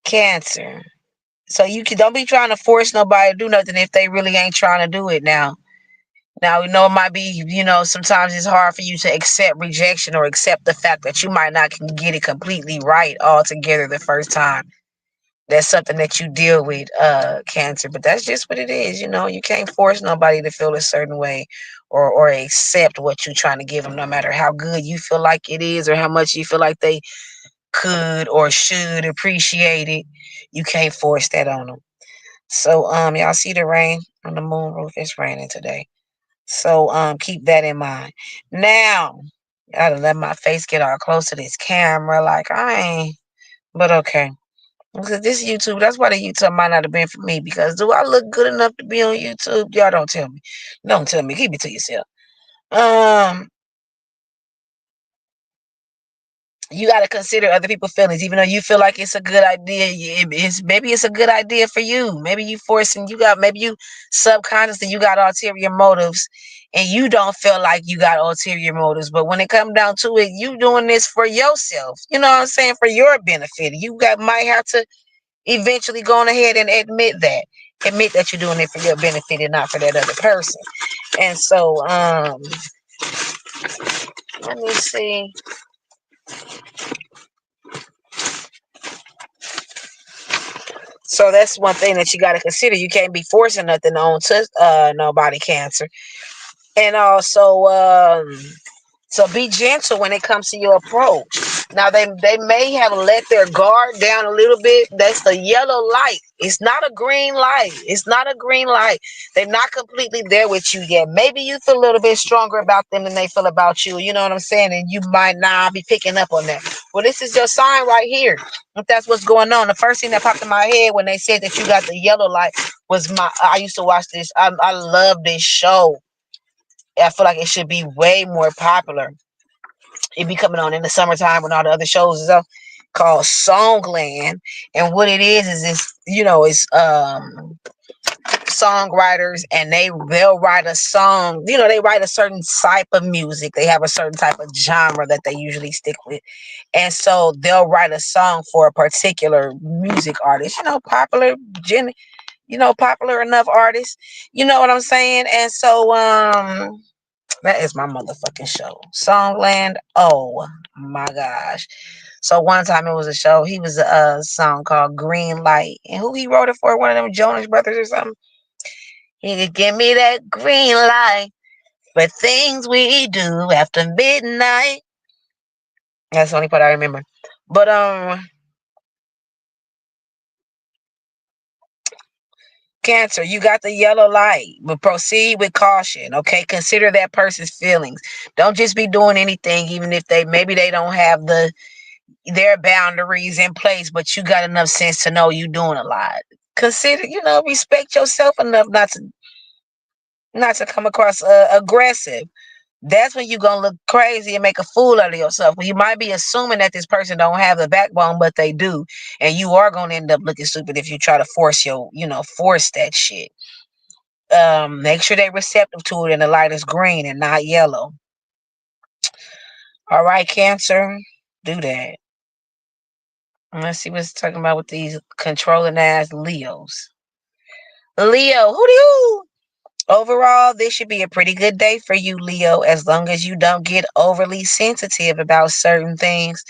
Cancer. So don't be trying to force nobody to do nothing if they really ain't trying to do it now. Now, we know it might be, sometimes it's hard for you to accept rejection or accept the fact that you might not can get it completely right altogether the first time. That's something that you deal with, Cancer. But that's just what it is. You can't force nobody to feel a certain way or accept what you're trying to give them, no matter how good you feel like it is or how much you feel like they could or should appreciate it. You can't force that on them. So, y'all see the rain on the moon roof? It's raining today. So keep that in mind. Now, I gotta let my face get all close to this camera. Like I ain't, but okay. Because this YouTube, that's why the YouTube might not have been for me. Because do I look good enough to be on YouTube? Y'all don't tell me. Don't tell me. Keep it to yourself. Um, you got to consider other people's feelings, even though you feel like it's a good idea. Maybe it's a good idea for you. Maybe you forcing maybe you subconsciously you got ulterior motives, and you don't feel like you got ulterior motives. But when it comes down to it, you doing this for yourself. You know what I'm saying? For your benefit. Might have to eventually go on ahead and admit that you're doing it for your benefit and not for that other person. And so, let me see. So that's one thing that you got to consider. You can't be forcing nothing on to nobody, Cancer. And also, so be gentle when it comes to your approach. Now they may have let their guard down a little bit. That's the yellow light. It's not a green light. It's not a green light. They're not completely there with you yet. Maybe you feel a little bit stronger about them than they feel about you. You know what I'm saying? And you might not be picking up on that. Well, this is your sign right here. If that's what's going on. The first thing that popped in my head when they said that you got the yellow light was I used to watch this. I love this show. I feel like it should be way more popular. It be coming on in the summertime when all the other shows is up, called Songland. And what it is it's songwriters, and they'll write a song. They write a certain type of music. They have a certain type of genre that they usually stick with. And so they'll write a song for a particular music artist, popular enough artist. You know what I'm saying? And so that is my motherfucking show. Songland. Oh my gosh. So one time it was a show. He was a song called Green Light. And who he wrote it for? One of them Jonas Brothers or something. He could give me that green light for things we do after midnight. That's the only part I remember. But Cancer, you got the yellow light, but proceed with caution. Okay, consider that person's feelings. Don't just be doing anything, even if maybe they don't have their boundaries in place, but you got enough sense to know you doing a lot. Consider, respect yourself enough not to come across aggressive. That's when you're gonna look crazy and make a fool out of yourself. Well, you might be assuming that this person don't have the backbone, but they do, and you are gonna end up looking stupid if you try to force that shit. Make sure they're receptive to it and the light is green and not yellow. All right, Cancer, do that. Let's see what's talking about with these controlling ass Leos. Leo, who do you? Overall, this should be a pretty good day for you, Leo, as long as you don't get overly sensitive about certain things.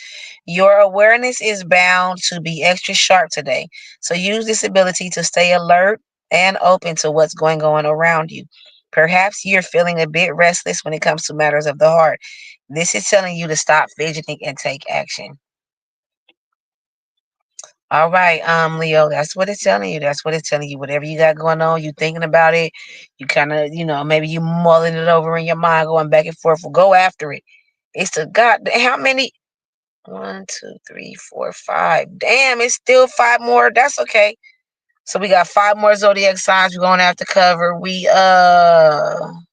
Your awareness is bound to be extra sharp today. So use this ability to stay alert and open to what's going on around you. Perhaps you're feeling a bit restless when it comes to matters of the heart. This is telling you to stop fidgeting and take action. All right, Leo, that's what it's telling you. That's what it's telling you. Whatever you got going on, you thinking about it, you kind of, maybe you mulling it over in your mind, going back and forth. Well, go after it. It's the God. How many? One, two, three, four, five. Damn, it's still five more. That's okay. So we got five more zodiac signs we're gonna have to cover. We not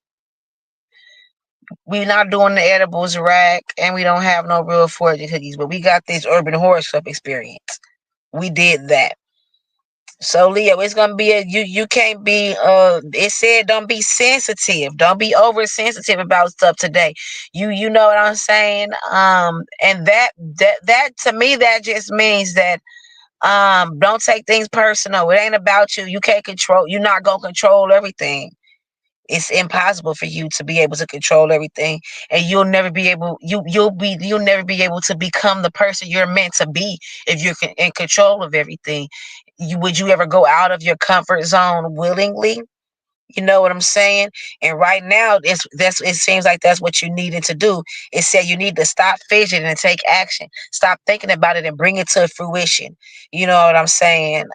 doing the edibles rack, and we don't have no real fortune cookies, but we got this urban horoscope experience. We did that. So Leo, it's gonna be you can't be it said don't be sensitive. Don't be oversensitive about stuff today. You know what I'm saying? And that to me that just means that don't take things personal. It ain't about you. You can't control, you're not gonna control everything. It's impossible for you to be able to control everything, and you'll never be able you'll never be able to become the person you're meant to be if you're in control of everything. Would you ever go out of your comfort zone willingly? You know what I'm saying? And right now, it seems like that's what you needed to do. It said you need to stop fidgeting and take action. Stop thinking about it and bring it to fruition. You know what I'm saying?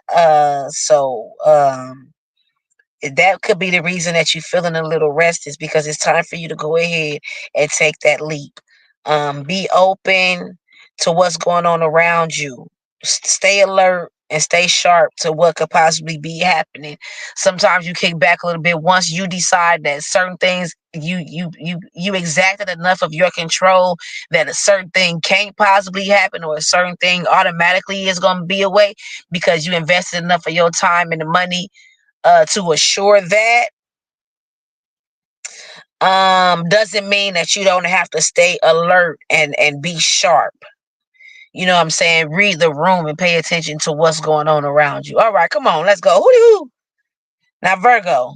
That could be the reason that you're feeling a little restless, because it's time for you to go ahead and take that leap. Be open to what's going on around you. Stay alert and stay sharp to what could possibly be happening. Sometimes you kick back a little bit once you decide that certain things you exacted enough of your control that a certain thing can't possibly happen, or a certain thing automatically is going to be away because you invested enough of your time and the money to assure that. Doesn't mean that you don't have to stay alert and be sharp. You know what I'm saying? Read the room and pay attention to what's going on around you. All right, come on, let's go. Who? Now, Virgo.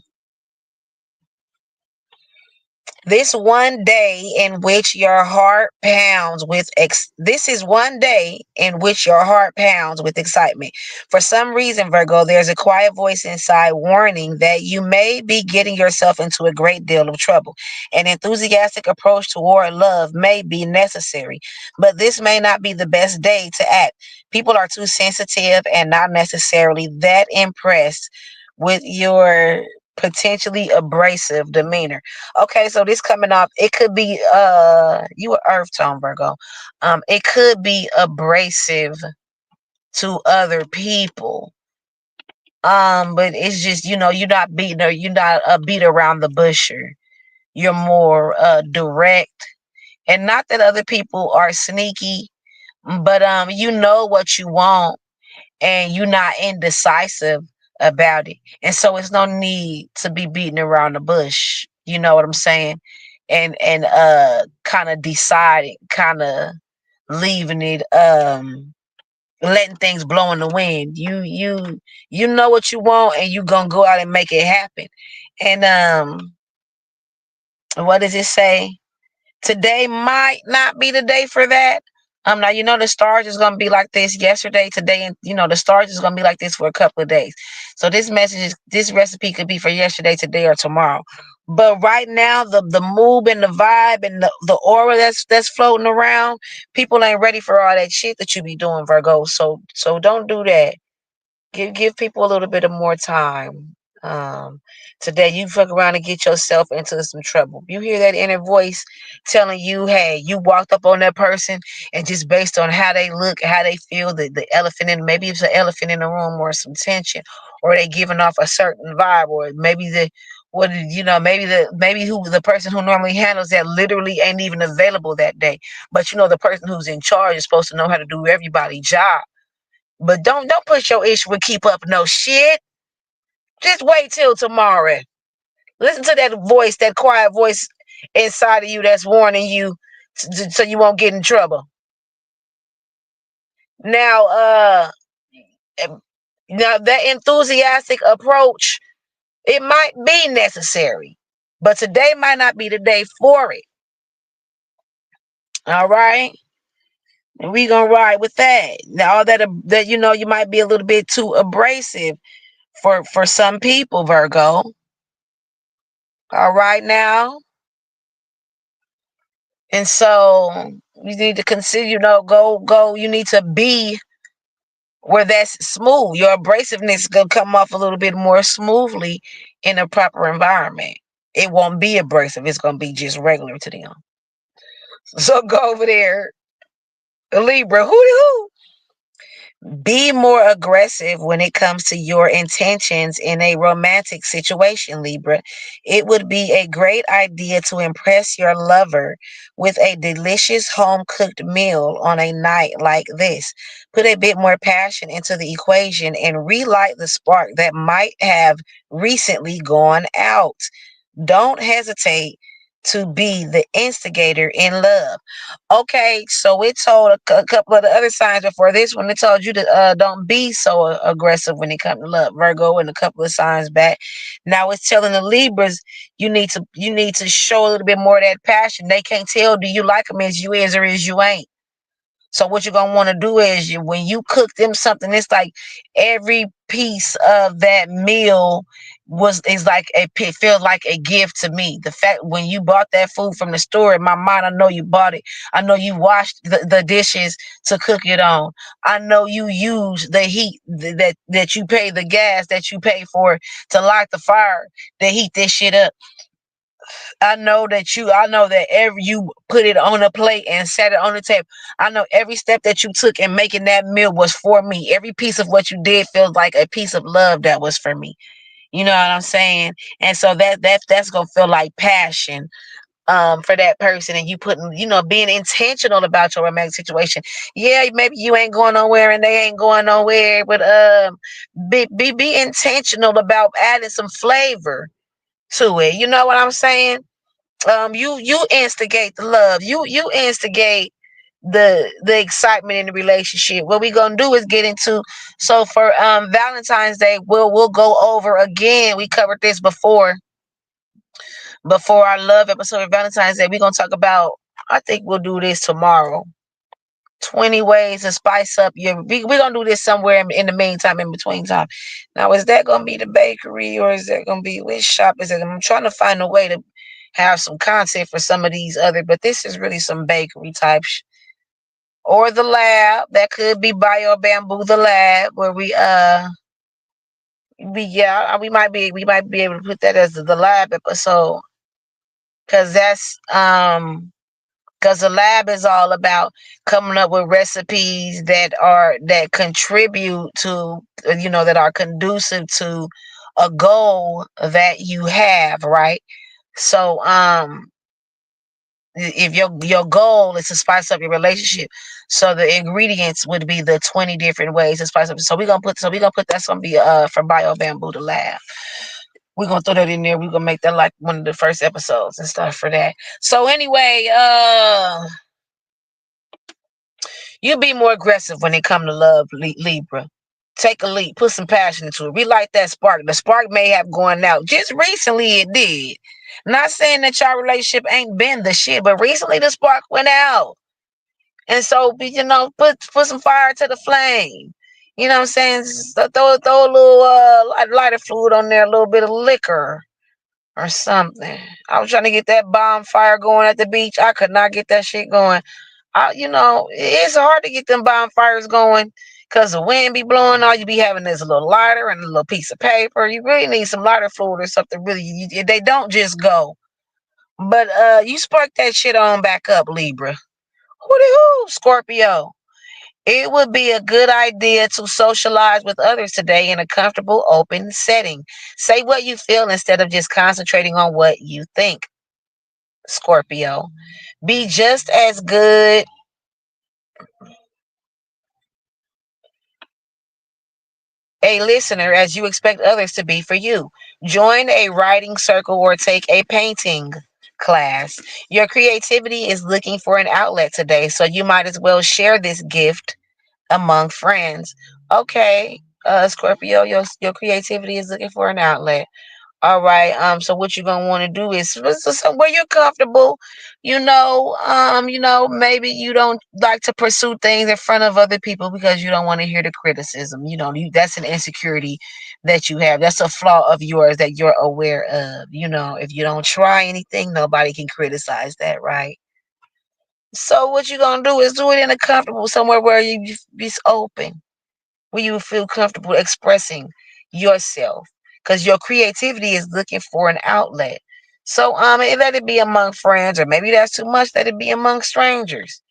This one day in which your heart pounds with this is one day in which your heart pounds with excitement. For some reason, Virgo, there's a quiet voice inside warning that you may be getting yourself into a great deal of trouble. An enthusiastic approach toward love may be necessary, but this may not be the best day to act. People are too sensitive and not necessarily that impressed with your potentially abrasive demeanor. Okay, so this coming off, it could be you a earth tone, Virgo. It could be abrasive to other people. But it's just, you're not beating, or you're not a beat around the busher. You're more direct. And not that other people are sneaky, but you know what you want, and you're not indecisive about it. And so it's no need to be beating around the bush. You know what I'm saying? And kind of deciding, kind of leaving it, letting things blow in the wind. You know what you want, and you gonna go out and make it happen. And what does it say? Today might not be the day for that. Now the stars is gonna be like this yesterday, today, and the stars is gonna be like this for a couple of days. So this recipe could be for yesterday, today, or tomorrow. But right now, the mood and the vibe and the aura that's floating around, people ain't ready for all that shit that you be doing, Virgo. So don't do that. Give people a little bit of more time. Um, Today you fuck around and get yourself into some trouble. You hear that inner voice telling you, hey, you walked up on that person, and just based on how they look, how they feel, the elephant in, maybe it's an elephant in the room, or some tension, or they giving off a certain vibe, or maybe maybe who the person who normally handles that literally ain't even available that day. But the person who's in charge is supposed to know how to do everybody's job. But don't push your issue with keep up no shit. Just wait till tomorrow. Listen to that voice, that quiet voice inside of you that's warning you, so you won't get in trouble. Now, now that enthusiastic approach It might be necessary, but today might not be the day for it. All right. And we gonna ride with that. Now, all that you might be a little bit too abrasive for some people, Virgo. All right now. And so you need to consider, go. You need to be where that's smooth. Your abrasiveness gonna come off a little bit more smoothly in a proper environment. It won't be abrasive. It's gonna be just regular to them. So go over there, Libra. Who? Be more aggressive when it comes to your intentions in a romantic situation, Libra. It would be a great idea to impress your lover with a delicious home cooked meal on a night like this. Put a bit more passion into the equation and relight the spark that might have recently gone out. Don't hesitate to be the instigator in love. Okay, so it told a couple of the other signs before this one. It told you to don't be so aggressive when it comes to love, Virgo, and a couple of signs back. Now it's telling the Libras you need to show a little bit more of that passion. They can't tell do you like them as you is or as you ain't. So what you're gonna want to do is when you cook them something, it's like every piece of that meal is like it feels like a gift to me. The fact when you bought that food from the store, in my mind, I know you bought it. I know you washed the dishes to cook it on. I know you use the heat that you pay, the gas that you pay for to light the fire to heat this shit up. I know that every you put it on a plate and set it on the table. I know every step that you took in making that meal was for me. Every piece of what you did feels like a piece of love that was for me. You know what I'm saying? And so that's gonna feel like passion for that person, and you putting, being intentional about your romantic situation. Yeah, maybe you ain't going nowhere and they ain't going nowhere, but be intentional about adding some flavor to it. You know what I'm saying? You instigate the love. You instigate the excitement in the relationship. What we gonna do is get into, so for Valentine's Day, we'll go over again. We covered this before our love episode of Valentine's Day. We're gonna talk about, I think we'll do this tomorrow. 20 ways to spice up your we're gonna do this somewhere in the meantime, in between time. Now, is that gonna be the bakery, or is that gonna be which shop is it? I'm trying to find a way to have some content for some of these other, but this is really some bakery type or the lab. That could be Bio Bamboo, the lab, where we might be able to put that as the lab episode, because the lab is all about coming up with recipes that contribute to, that are conducive to a goal that you have, right? So if your goal is to spice up your relationship, so the ingredients would be the 20 different ways to spice up. So we're gonna put that's gonna be for Bio Bamboo, the lab. We're gonna throw that in there. We're gonna make that like one of the first episodes and stuff for that. So anyway, you be more aggressive when it come to love, Libra. Take a leap, put some passion into it. Relight that spark. The spark may have gone out. Just recently it did. Not saying that your relationship ain't been the shit, but recently the spark went out. And so, put some fire to the flame. You know what I'm saying? Throw a little lighter fluid on there, a little bit of liquor or something. I was trying to get that bonfire going at the beach. I could not get that shit going. It's hard to get them bonfires going because the wind be blowing. All you be having is a little lighter and a little piece of paper. You really need some lighter fluid or something. Really, they don't just go. But you spark that shit on back up, Libra. Hooty-hoo, Scorpio. It would be a good idea to socialize with others today in a comfortable, open setting. Say what you feel instead of just concentrating on what you think, Scorpio. Be just as good a listener as you expect others to be for you. Join a writing circle or take a painting class. Your creativity is looking for an outlet today, so you might as well share this gift among friends. Okay, Scorpio, your creativity is looking for an outlet. All right. So what you're gonna want to do is somewhere you're comfortable. Maybe you don't like to pursue things in front of other people because you don't want to hear the criticism. That's an insecurity that you have. That's a flaw of yours that you're aware of. If you don't try anything, nobody can criticize that, right? So what you're gonna do is do it in a comfortable somewhere where you be open, where you feel comfortable expressing yourself, because your creativity is looking for an outlet. So let it be among friends, or maybe that's too much, let it be among strangers.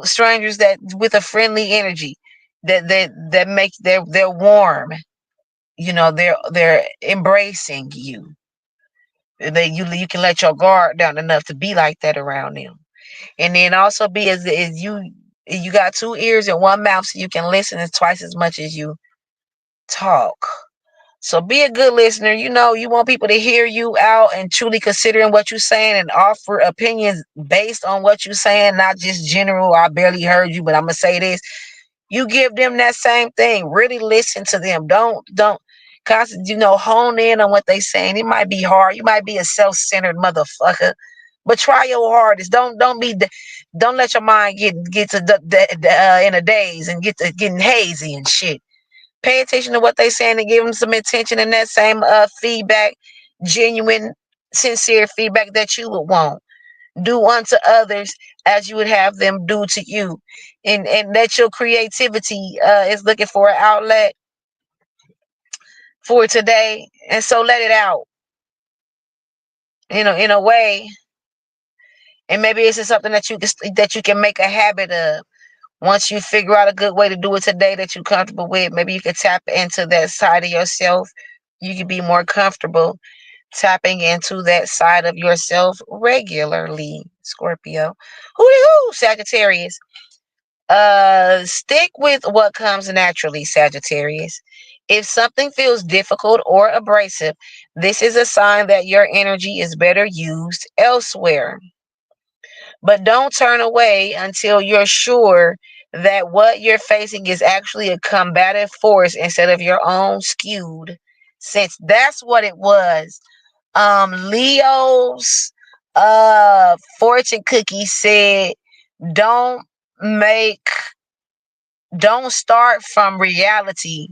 Strangers that with a friendly energy, that make they're warm. They're embracing you. You can let your guard down enough to be like that around them. And then also be as you got two ears and one mouth, so you can listen as twice as much as you talk. So be a good listener. You want people to hear you out and truly considering what you're saying and offer opinions based on what you're saying, not just general. I barely heard you, but I'm gonna say this. You give them that same thing. Really listen to them. Don't constantly, hone in on what they saying. It might be hard. You might be a self-centered motherfucker, but try your hardest. Don't let your mind get to in a daze and get to getting hazy and shit. Pay attention to what they saying and give them some attention and that same feedback, genuine, sincere feedback that you would want. Do unto others as you would have them do to you, and let your creativity is looking for an outlet for today, and so let it out, in a way, and maybe it's just something that you can make a habit of. Once you figure out a good way to do it today that you're comfortable with, maybe you could tap into that side of yourself. You can be more comfortable tapping into that side of yourself regularly, Scorpio. Hoo, Sagittarius. Stick with what comes naturally, Sagittarius. If something feels difficult or abrasive, this is a sign that your energy is better used elsewhere. But don't turn away until you're sure that what you're facing is actually a combative force instead of your own skewed. Since that's what it was. Leo's fortune cookie said, don't make don't start from reality.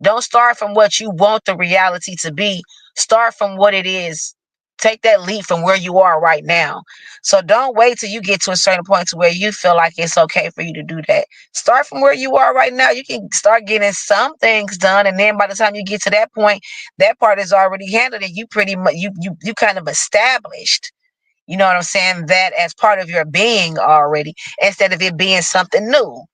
Don't start from what you want the reality to be. Start from what it is. Take that leap from where you are right now. So don't wait till you get to a certain point to where you feel like it's okay for you to do that. Start from where you are right now. You can start getting some things done, and then by the time you get to that point, that part is already handled, and you pretty much you kind of established. You know what I'm saying? That as part of your being already, instead of it being something new.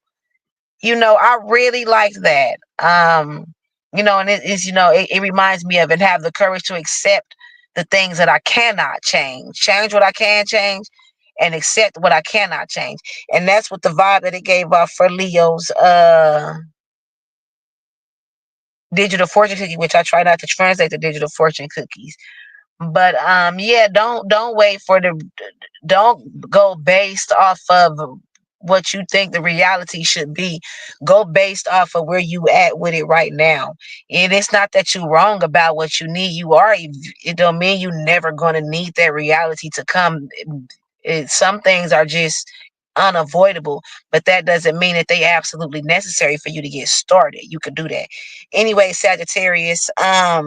I really like that. And it is, it reminds me of and have the courage to accept the things that I cannot change. Change what I can change and accept what I cannot change. And that's what the vibe that it gave off for Leo's digital fortune cookie, which I try not to translate the digital fortune cookies. But yeah, don't wait for the don't go based off of what you think the reality should be. Go based off of where you at with it right now. And it's not that you're wrong about what you need. You are. It don't mean you never gonna need that reality to come. Some things are just unavoidable, but that doesn't mean that they absolutely necessary for you to get started. You could do that. Anyway, Sagittarius, a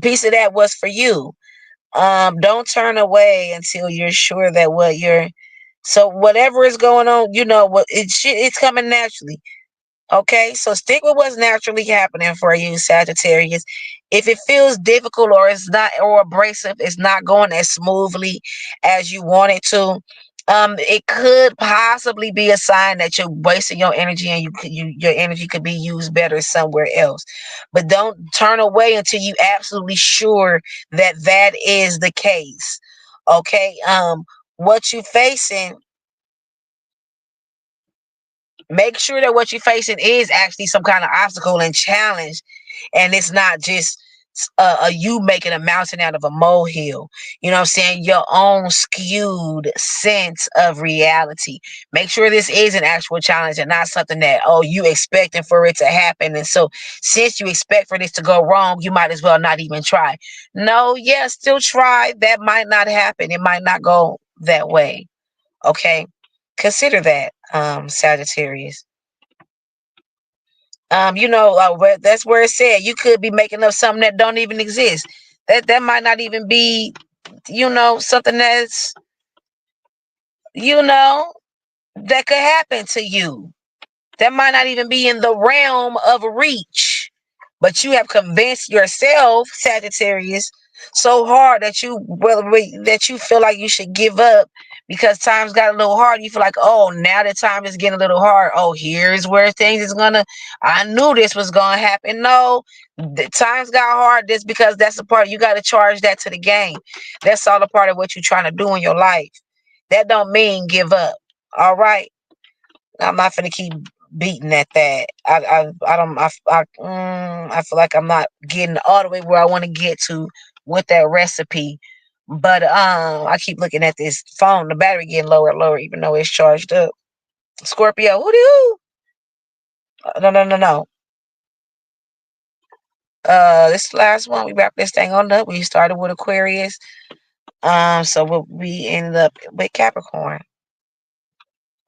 piece of that was for you. Don't turn away until you're sure that whatever is going on, what it's coming naturally. Okay, so stick with what's naturally happening for you, Sagittarius. If it feels difficult or it's not, or abrasive, it's not going as smoothly as you want it to. It could possibly be a sign that you're wasting your energy, and your energy could be used better somewhere else. But don't turn away until you absolutely sure that that is the case. Okay, what you facing, make sure that what you're facing is actually some kind of obstacle and challenge, and it's not just you making a mountain out of a molehill. You know what I'm saying? Your own skewed sense of reality. Make sure this is an actual challenge and not something that, oh, you expecting for it to happen. And so since you expect for this to go wrong, you might as well not even try. No, yeah, still try. That might not happen. It might not go that way. Okay. Consider that, Sagittarius. That's where it said you could be making up something that don't even exist. That might not even be, something that's, you know, that could happen to you. That might not even be in the realm of reach. But you have convinced yourself, Sagittarius, so hard that that you feel like you should give up because times got a little hard. You feel like, oh, now that time is getting a little hard. Oh, here's where things is gonna. I knew this was gonna happen. No, the times got hard. This because that's a part you got to charge that to the game. That's all a part of what you're trying to do in your life. That don't mean give up. All right. I'm not gonna keep beating at that. I don't I feel like I'm not getting all the way where I want to get to with that recipe. But I keep looking at this phone, the battery getting lower and lower, even though it's charged up. Scorpio, who do you? No. This last one, we wrap this thing on up. We started with Aquarius. So we ended up with Capricorn.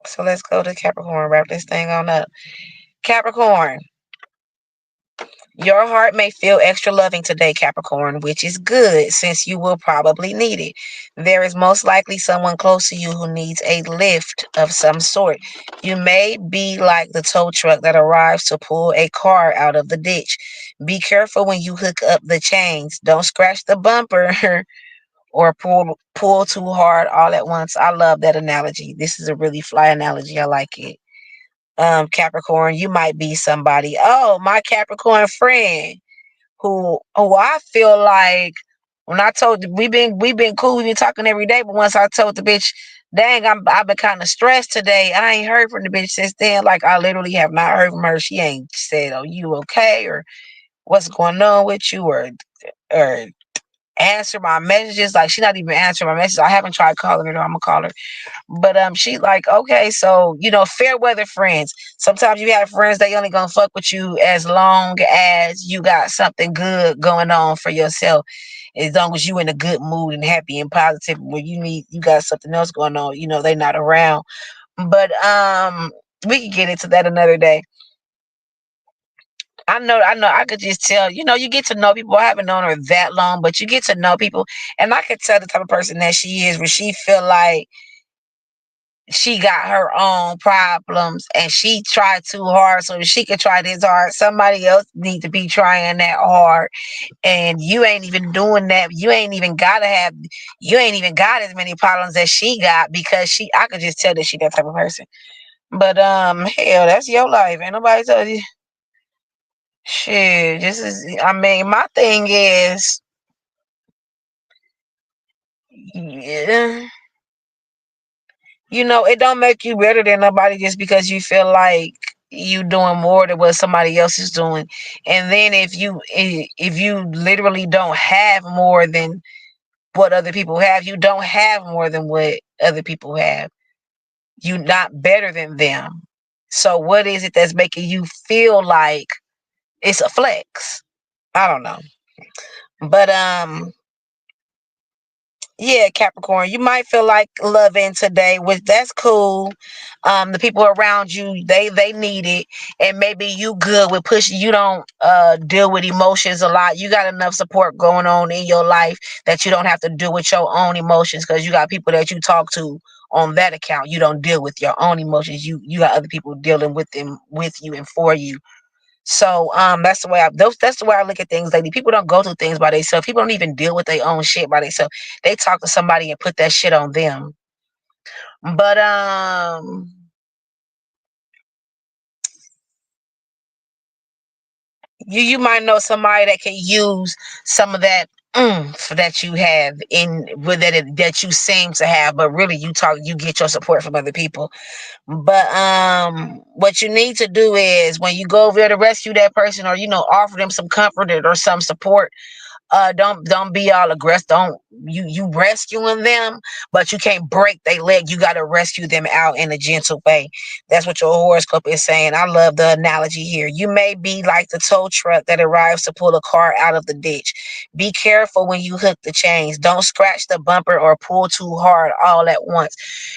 So let's go to Capricorn, wrap this thing on up. Capricorn. Your heart may feel extra loving today, Capricorn, which is good since you will probably need it. There is most likely someone close to you who needs a lift of some sort. You may be like the tow truck that arrives to pull a car out of the ditch. Be careful when you hook up the chains. Don't scratch the bumper or pull too hard all at once. I love that analogy. This is a really fly analogy. I like it. Capricorn, you might be somebody. Oh, my Capricorn friend who I feel like when I told we've been cool, we've been talking every day, but once I told the bitch, dang, I've been kind of stressed today. I ain't heard from the bitch since then. Like I literally have not heard from her. She ain't said, "Oh, you okay?" or "What's going on with you?" or answer my messages. Like she not even answering my messages. I haven't tried calling her. I'm gonna call her. But she's like, okay, so fair weather friends. Sometimes you have friends they only gonna fuck with you as long as you got something good going on for yourself. As long as you in a good mood and happy and positive, when you got something else going on, they not around. But we can get into that another day. I know, I could just tell, you get to know people. I haven't known her that long, but you get to know people, and I could tell the type of person that she is, where she feel like she got her own problems and she tried too hard so she could try this hard. Somebody else need to be trying that hard. And you ain't even doing that. You ain't even got as many problems as she got because I could just tell that she that type of person. But hell, that's your life. Ain't nobody told you shit. This is my thing is yeah, it don't make you better than nobody just because you feel like you doing more than what somebody else is doing. And then if you literally don't have more than what other people have, you don't have more than what other people have. You not better than them. So what is it that's making you feel like it's a flex? I don't know. But yeah, Capricorn, you might feel like loving today, which that's cool. The people around you, they need it, and maybe you good with pushing. You don't deal with emotions a lot. You got enough support going on in your life that you don't have to deal with your own emotions because you got people that you talk to on that account. You don't deal with your own emotions. You got other people dealing with them with you and for you. So that's the way I look at things lately. People don't go through things by themselves. People don't even deal with their own shit by themselves. They talk to somebody and put that shit on them. But you might know somebody that can use some of that that you have in with that you seem to have, but really you get your support from other people. But what you need to do is when you go over there to rescue that person or offer them some comfort or some support, Don't be all aggressive. Don't you rescuing them, but you can't break their leg. You got to rescue them out in a gentle way. That's what your horoscope is saying. I love the analogy here. You may be like the tow truck that arrives to pull a car out of the ditch. Be careful when you hook the chains. Don't scratch the bumper or pull too hard all at once.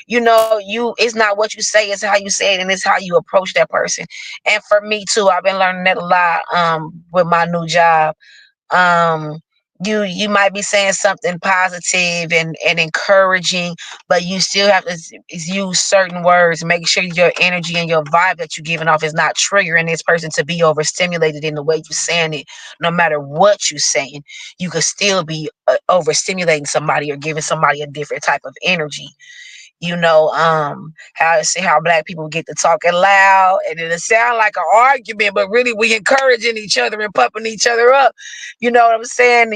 It's not what you say, it's how you say it, and it's how you approach that person. And for me too, I've been learning that a lot with my new job. um you might be saying something positive and encouraging, but you still have to use certain words. Make sure your energy and your vibe that you're giving off is not triggering this person to be overstimulated in the way you're saying it. No matter what you're saying, you could still be overstimulating somebody or giving somebody a different type of energy. How black people get to talking loud and it'll sound like an argument, but really we encouraging each other and pumping each other up. You know what I'm saying?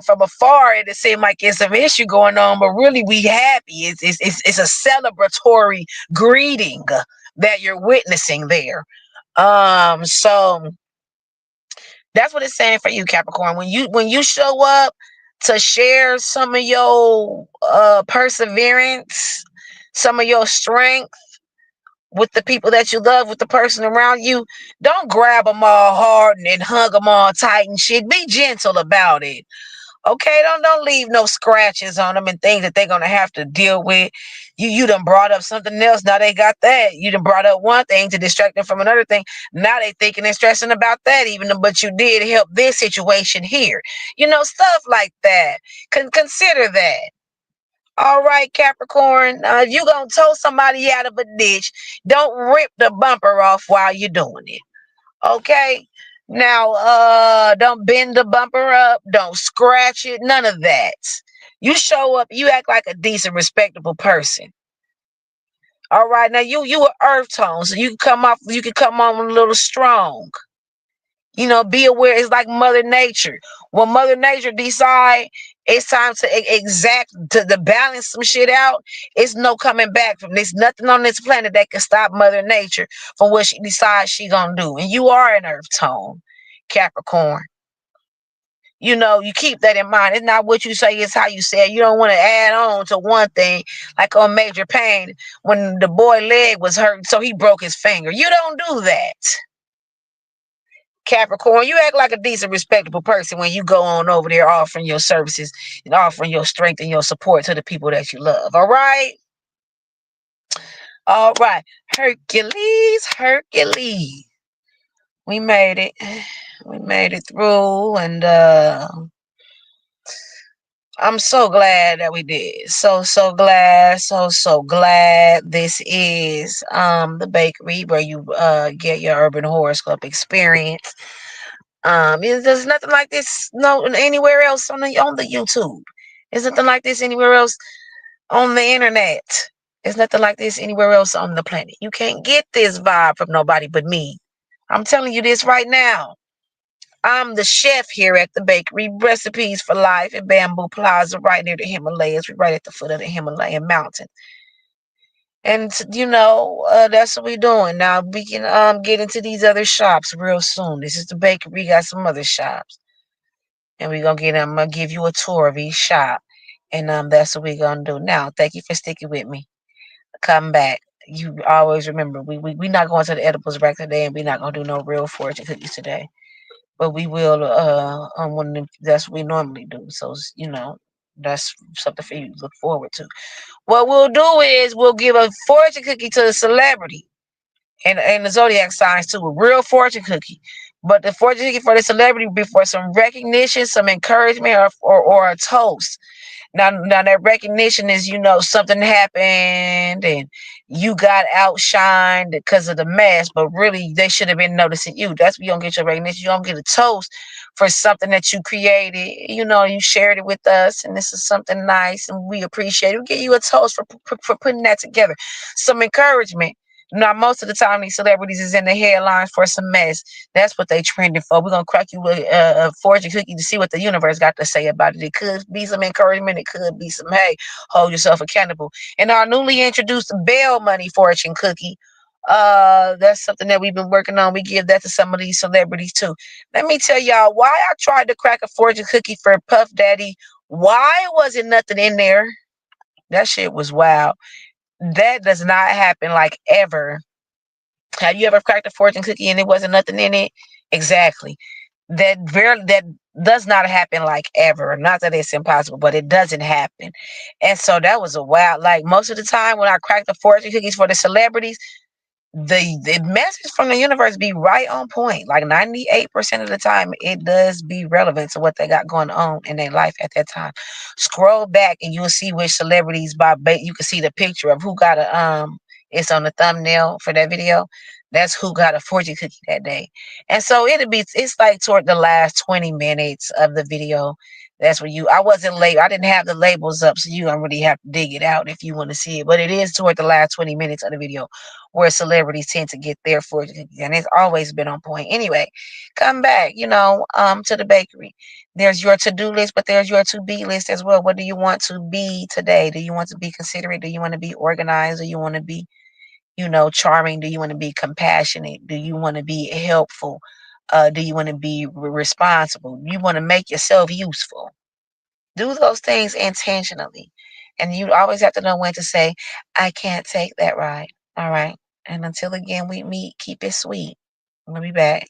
From afar it seems like it's some issue going on, but really we happy. It's a celebratory greeting that you're witnessing there. So that's what it's saying for you, Capricorn. When you show up to share some of your perseverance, some of your strength with the people that you love, with the person around you, don't grab them all hard and hug them all tight and shit. Be gentle about it. Okay, don't leave no scratches on them and things that they're gonna have to deal with. You done brought up something else. Now they got that. You done brought up one thing to distract them from another thing. Now they thinking and stressing about that, even though, but you did help this situation here. Stuff like that. Consider that. All right, Capricorn. If you gonna tow somebody out of a ditch, don't rip the bumper off while you're doing it. Okay. Now, don't bend the bumper up. Don't scratch it. None of that. You show up. You act like a decent, respectable person. All right. Now you are earth tone, so you can come off. You can come on a little strong. Be aware. It's like Mother Nature. When Mother Nature decide it's time to to balance some shit out, it's no coming back from this. Nothing on this planet that can stop Mother Nature from what she decides she gonna do. And you are an earth tone, Capricorn. You keep that in mind. It's not what you say, it's how you say it. You don't want to add on to one thing, like on Major Pain, when the boy leg was hurt, so he broke his finger. You don't do that. Capricorn, you act like a decent, respectable person when you go on over there offering your services and offering your strength and your support to the people that you love. All right? All right. Hercules. We made it. We made it through, and I'm so glad that we did. So glad, so glad. This is the bakery where you get your urban horoscope experience. There's nothing like this anywhere else on the YouTube. There's nothing like this anywhere else on the internet. There's nothing like this anywhere else on the planet. You can't get this vibe from nobody but me. I'm telling you this right now. I'm the chef here at the bakery. Recipes for Life in Bamboo Plaza, right near the Himalayas. We're right at the foot of the Himalayan mountain. And that's what we're doing. Now we can get into these other shops real soon. This is the bakery. We got some other shops. And I'm gonna give you a tour of each shop. And that's what we're gonna do. Now, thank you for sticking with me. Come back. You always remember we not going to the edibles rack today, and we're not gonna do no real fortune cookies today. But we will that's what we normally do. So that's something for you to look forward to. What we'll do is we'll give a fortune cookie to the celebrity and the zodiac signs too, a real fortune cookie. But the fortune cookie for the celebrity will be for some recognition, some encouragement, or a toast. Now that recognition is, something happened and you got outshined because of the mess, but really they should have been noticing you. That's where you don't get your recognition. You don't get a toast for something that you created. You shared it with us, and this is something nice, and we appreciate it. We give you a toast for putting that together. Some encouragement. Now, most of the time, these celebrities is in the headlines for some mess. That's what they trending for. We're going to crack you a fortune cookie to see what the universe got to say about it. It could be some encouragement. It could be some, hey, hold yourself accountable. And our newly introduced Bell Money fortune cookie, That's something that we've been working on. We give that to some of these celebrities too. Let me tell y'all why I tried to crack a fortune cookie for Puff Daddy. Why wasn't nothing in there? That shit was wild. That does not happen like ever. Have you ever cracked a fortune cookie and it wasn't nothing in it? Exactly. That does not happen like ever. Not that it's impossible, but it doesn't happen. And so that was a wild. Like most of the time when I cracked the fortune cookies for the celebrities, the message from the universe be right on point. Like 98% of the time, it does be relevant to what they got going on in their life at that time. Scroll back and you'll see which celebrities you can see the picture of who got a it's on the thumbnail for that video. That's who got a fortune cookie that day. And so it's like toward the last 20 minutes of the video. That's where I wasn't late. I didn't have the labels up, so you don't really have to dig it out if you want to see it. But it is toward the last 20 minutes of the video where celebrities tend to get their fortune, and it's always been on point. Anyway, come back, to the bakery. There's your to-do list, but there's your to-be list as well. What do you want to be today? Do you want to be considerate? Do you want to be organized? Do you want to be, charming? Do you want to be compassionate? Do you want to be helpful? Do you want to be responsible? You want to make yourself useful. Do those things intentionally. And you always have to know when to say, I can't take that ride. All right. And until again we meet, keep it sweet. We'll be back.